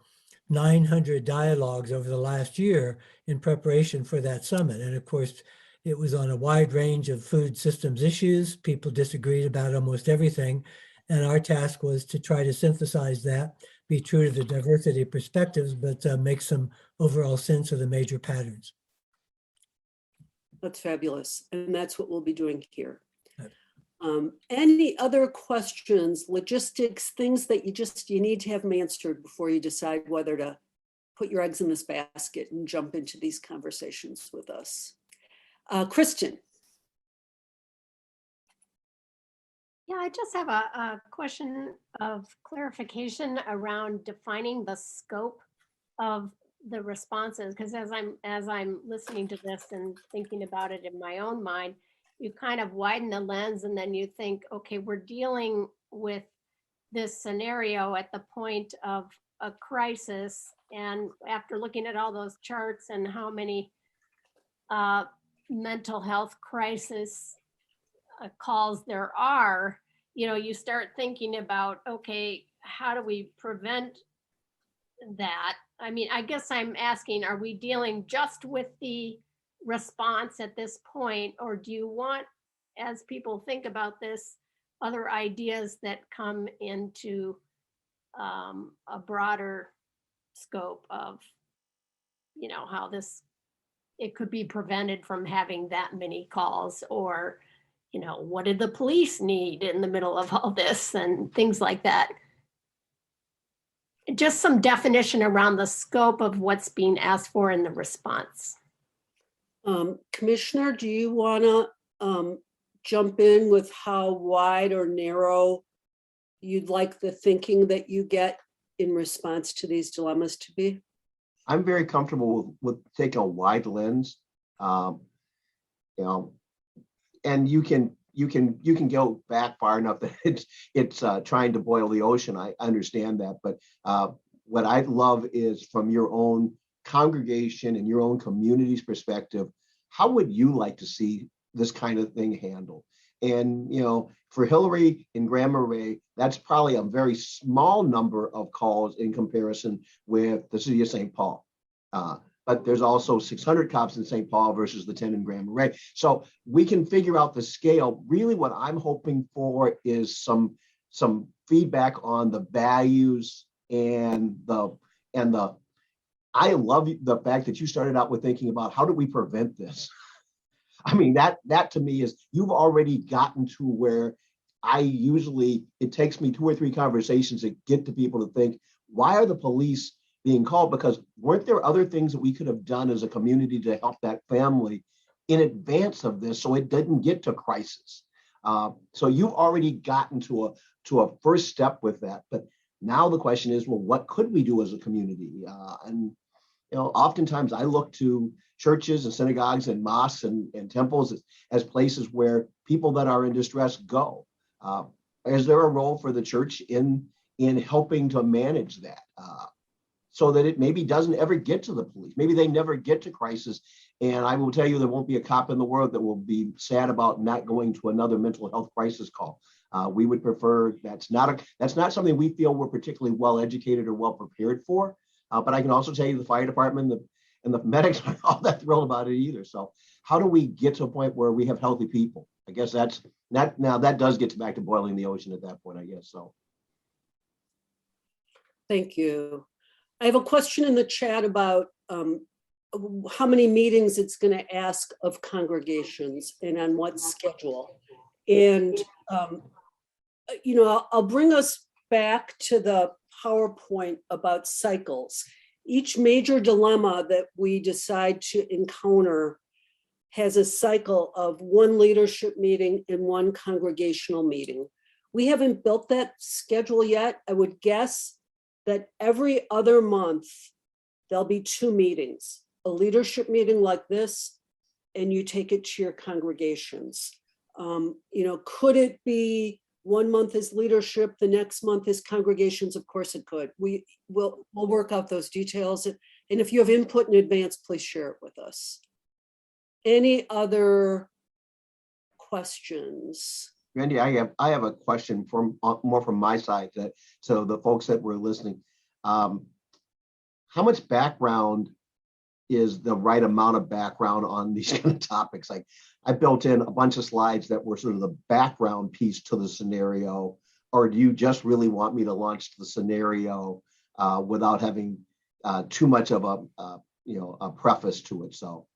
Speaker 16: 900 dialogues over the last year in preparation for that summit. And of course, it was on a wide range of food systems issues. People disagreed about almost everything. And our task was to try to synthesize that, be true to the diversity of perspectives, but make some overall sense of the major patterns.
Speaker 2: That's fabulous. And that's what we'll be doing here. Any other questions, logistics, things that you need to have them answered before you decide whether to put your eggs in this basket and jump into these conversations with us? Kristen.
Speaker 17: Yeah, I just have a question of clarification around defining the scope of the responses, because as I'm listening to this and thinking about it in my own mind, you kind of widen the lens and then you think, okay, we're dealing with this scenario at the point of a crisis. And after looking at all those charts and how many mental health crisis calls there are, you start thinking about, okay, how do we prevent that? I mean, I guess I'm asking, are we dealing just with the response at this point, or do you want, as people think about this, other ideas that come into a broader scope of, how it could be prevented from having that many calls, or, what did the police need in the middle of all this and things like that? Just some definition around the scope of what's being asked for in the response.
Speaker 2: Commissioner, do you want to jump in with how wide or narrow you'd like the thinking that you get in response to these dilemmas to be?
Speaker 3: I'm very comfortable with taking a wide lens, and you can go back far enough that it's trying to boil the ocean. I understand that, but what I love is from your own congregation and your own community's perspective, how would you like to see this kind of thing handled? And for Hillary and Grand Marais, that's probably a very small number of calls in comparison with the city of St. Paul. But there's also 600 cops in St. Paul versus the 10 in Grand Marais. So we can figure out the scale. Really what I'm hoping for is some feedback on the values and I love the fact that you started out with thinking about how do we prevent this? I mean, that to me is, you've already gotten to where it takes me 2 or 3 conversations to get to people to think, why are the police being called? Because weren't there other things that we could have done as a community to help that family in advance of this so it didn't get to crisis? So you've already gotten to a first step with that. But now the question is, well, what could we do as a community? Oftentimes I look to churches and synagogues and mosques and temples as places where people that are in distress go. Is there a role for the church in helping to manage that? So that it maybe doesn't ever get to the police. Maybe they never get to crisis. And I will tell you, there won't be a cop in the world that will be sad about not going to another mental health crisis call. We would prefer, that's not something we feel we're particularly well educated or well prepared for. But I can also tell you the fire department and the medics aren't all that thrilled about it either. So how do we get to a point where we have healthy people? I guess now that does get back to boiling the ocean at that point, I guess. So.
Speaker 2: Thank you. I have a question in the chat about how many meetings it's going to ask of congregations and on what schedule. And, I'll bring us back to the PowerPoint about cycles. Each major dilemma that we decide to encounter has a cycle of 1 leadership meeting and 1 congregational meeting. We haven't built that schedule yet. I would guess that every other month, there'll be 2 meetings, a leadership meeting like this, and you take it to your congregations. Could it be 1 month is leadership, the next month is congregations? Of course it could. We'll work out those details. And if you have input in advance, please share it with us. Any other questions?
Speaker 3: Randy, I have a question more from my side, so the folks that were listening. How much background is the right amount of background on these kind of topics? Like, I built in a bunch of slides that were sort of the background piece to the scenario, or do you just really want me to launch the scenario without having too much of a preface to it? So.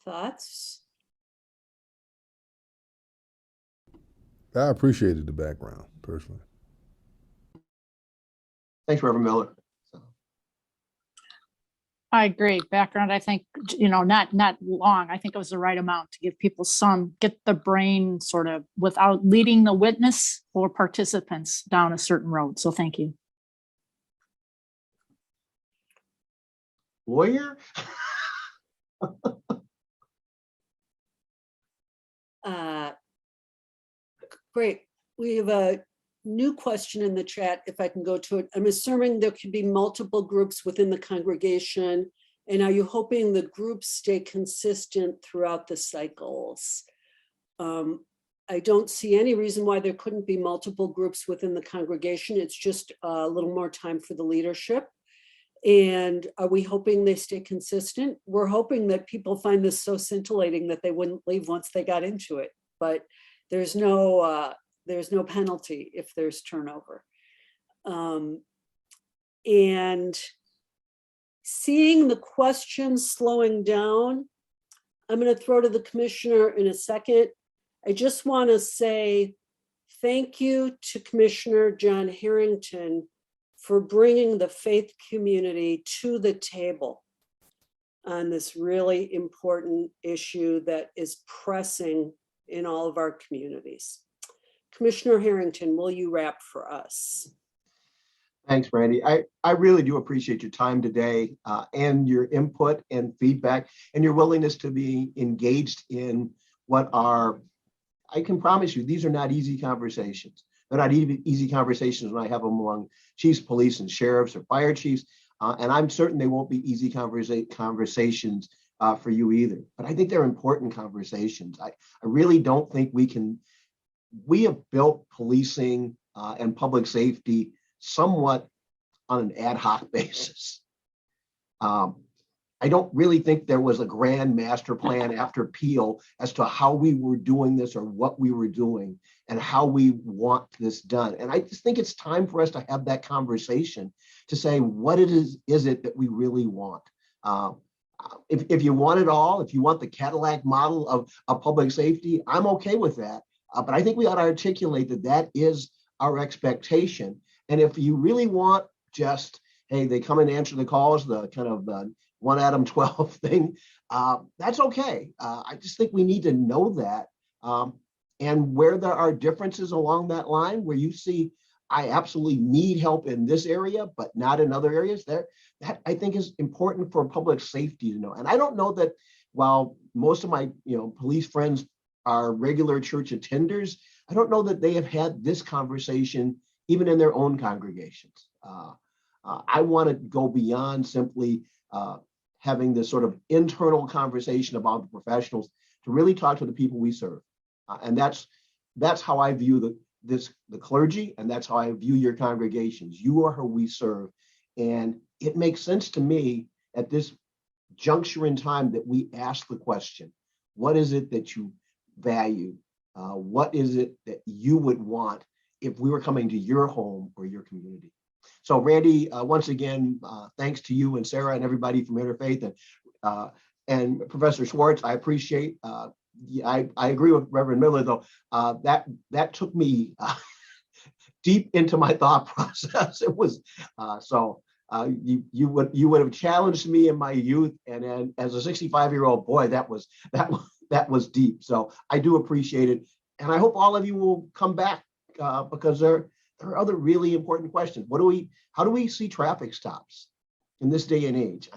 Speaker 2: Thoughts?
Speaker 10: I appreciated the background personally.
Speaker 3: Thanks, Reverend Miller.
Speaker 8: I agree. Background, I think, not long. I think it was the right amount to give people get the brain sort of without leading the witness or participants down a certain road. So thank you.
Speaker 3: Lawyer?
Speaker 2: Great. We have a new question in the chat, if I can go to it. I'm assuming there could be multiple groups within the congregation. And are you hoping the groups stay consistent throughout the cycles? I don't see any reason why there couldn't be multiple groups within the congregation. It's just a little more time for the leadership. And are we hoping they stay consistent? We're hoping that people find this so scintillating that they wouldn't leave once they got into it. But there's no penalty if there's turnover. And seeing the questions slowing down, I'm going to throw to the commissioner in a second. I just want to say thank you to Commissioner John Harrington for bringing the faith community to the table on this really important issue that is pressing in all of our communities. Commissioner Harrington, will you wrap for us?
Speaker 3: Thanks, Randy. I really do appreciate your time today and your input and feedback and your willingness to be engaged in what are, I can promise you, these are not easy conversations. They're not easy conversations when I have them among chiefs, police, and sheriffs or fire chiefs. And I'm certain they won't be easy conversations for you either. But I think they're important conversations. I really don't think we have built policing and public safety somewhat on an ad hoc basis. I don't really think there was a grand master plan after Peel as to how we were doing this or what we were doing and how we want this done. And I just think it's time for us to have that conversation to say, what it is it that we really want? If you want it all, if you want the Cadillac model of public safety, I'm okay with that. But I think we ought to articulate that that is our expectation. And if you really want just, hey, they come and answer the calls, the kind of the 1 Adam 12 thing, that's okay. I just think we need to know that. And where there are differences along that line, where you see, I absolutely need help in this area, but not in other areas, that I think is important for public safety to know. And I don't know that while most of my police friends are regular church attenders, I don't know that they have had this conversation even in their own congregations. I want to go beyond simply having this sort of internal conversation about the professionals to really talk to the people we serve. And that's how I view the clergy, and that's how I view your congregations. You are who we serve. And it makes sense to me at this juncture in time that we ask the question, what is it that you value? What is it that you would want if we were coming to your home or your community? So Randy, once again, thanks to you and Sarah and everybody from Interfaith and Professor Schwartz. I appreciate, I agree with Reverend Miller though, that took me deep into my thought process. It was, you would have challenged me in my youth, and then as a 65-year-old boy, that was deep. So I do appreciate it. And I hope all of you will come back because there are other really important questions. How do we see traffic stops in this day and age?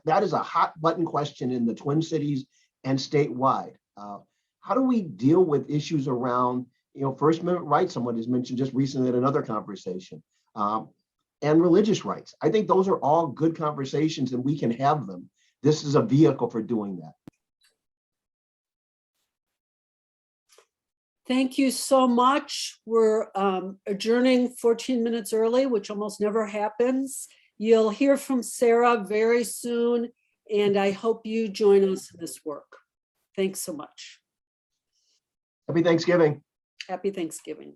Speaker 3: That is a hot button question in the Twin Cities and statewide. How do we deal with issues around, First Amendment rights? Someone has mentioned just recently in another conversation, and religious rights. I think those are all good conversations and we can have them. This is a vehicle for doing that.
Speaker 2: Thank you so much. We're adjourning 14 minutes early, which almost never happens. You'll hear from Sarah very soon, and I hope you join us in this work. Thanks so much.
Speaker 3: Happy Thanksgiving.
Speaker 2: Happy Thanksgiving.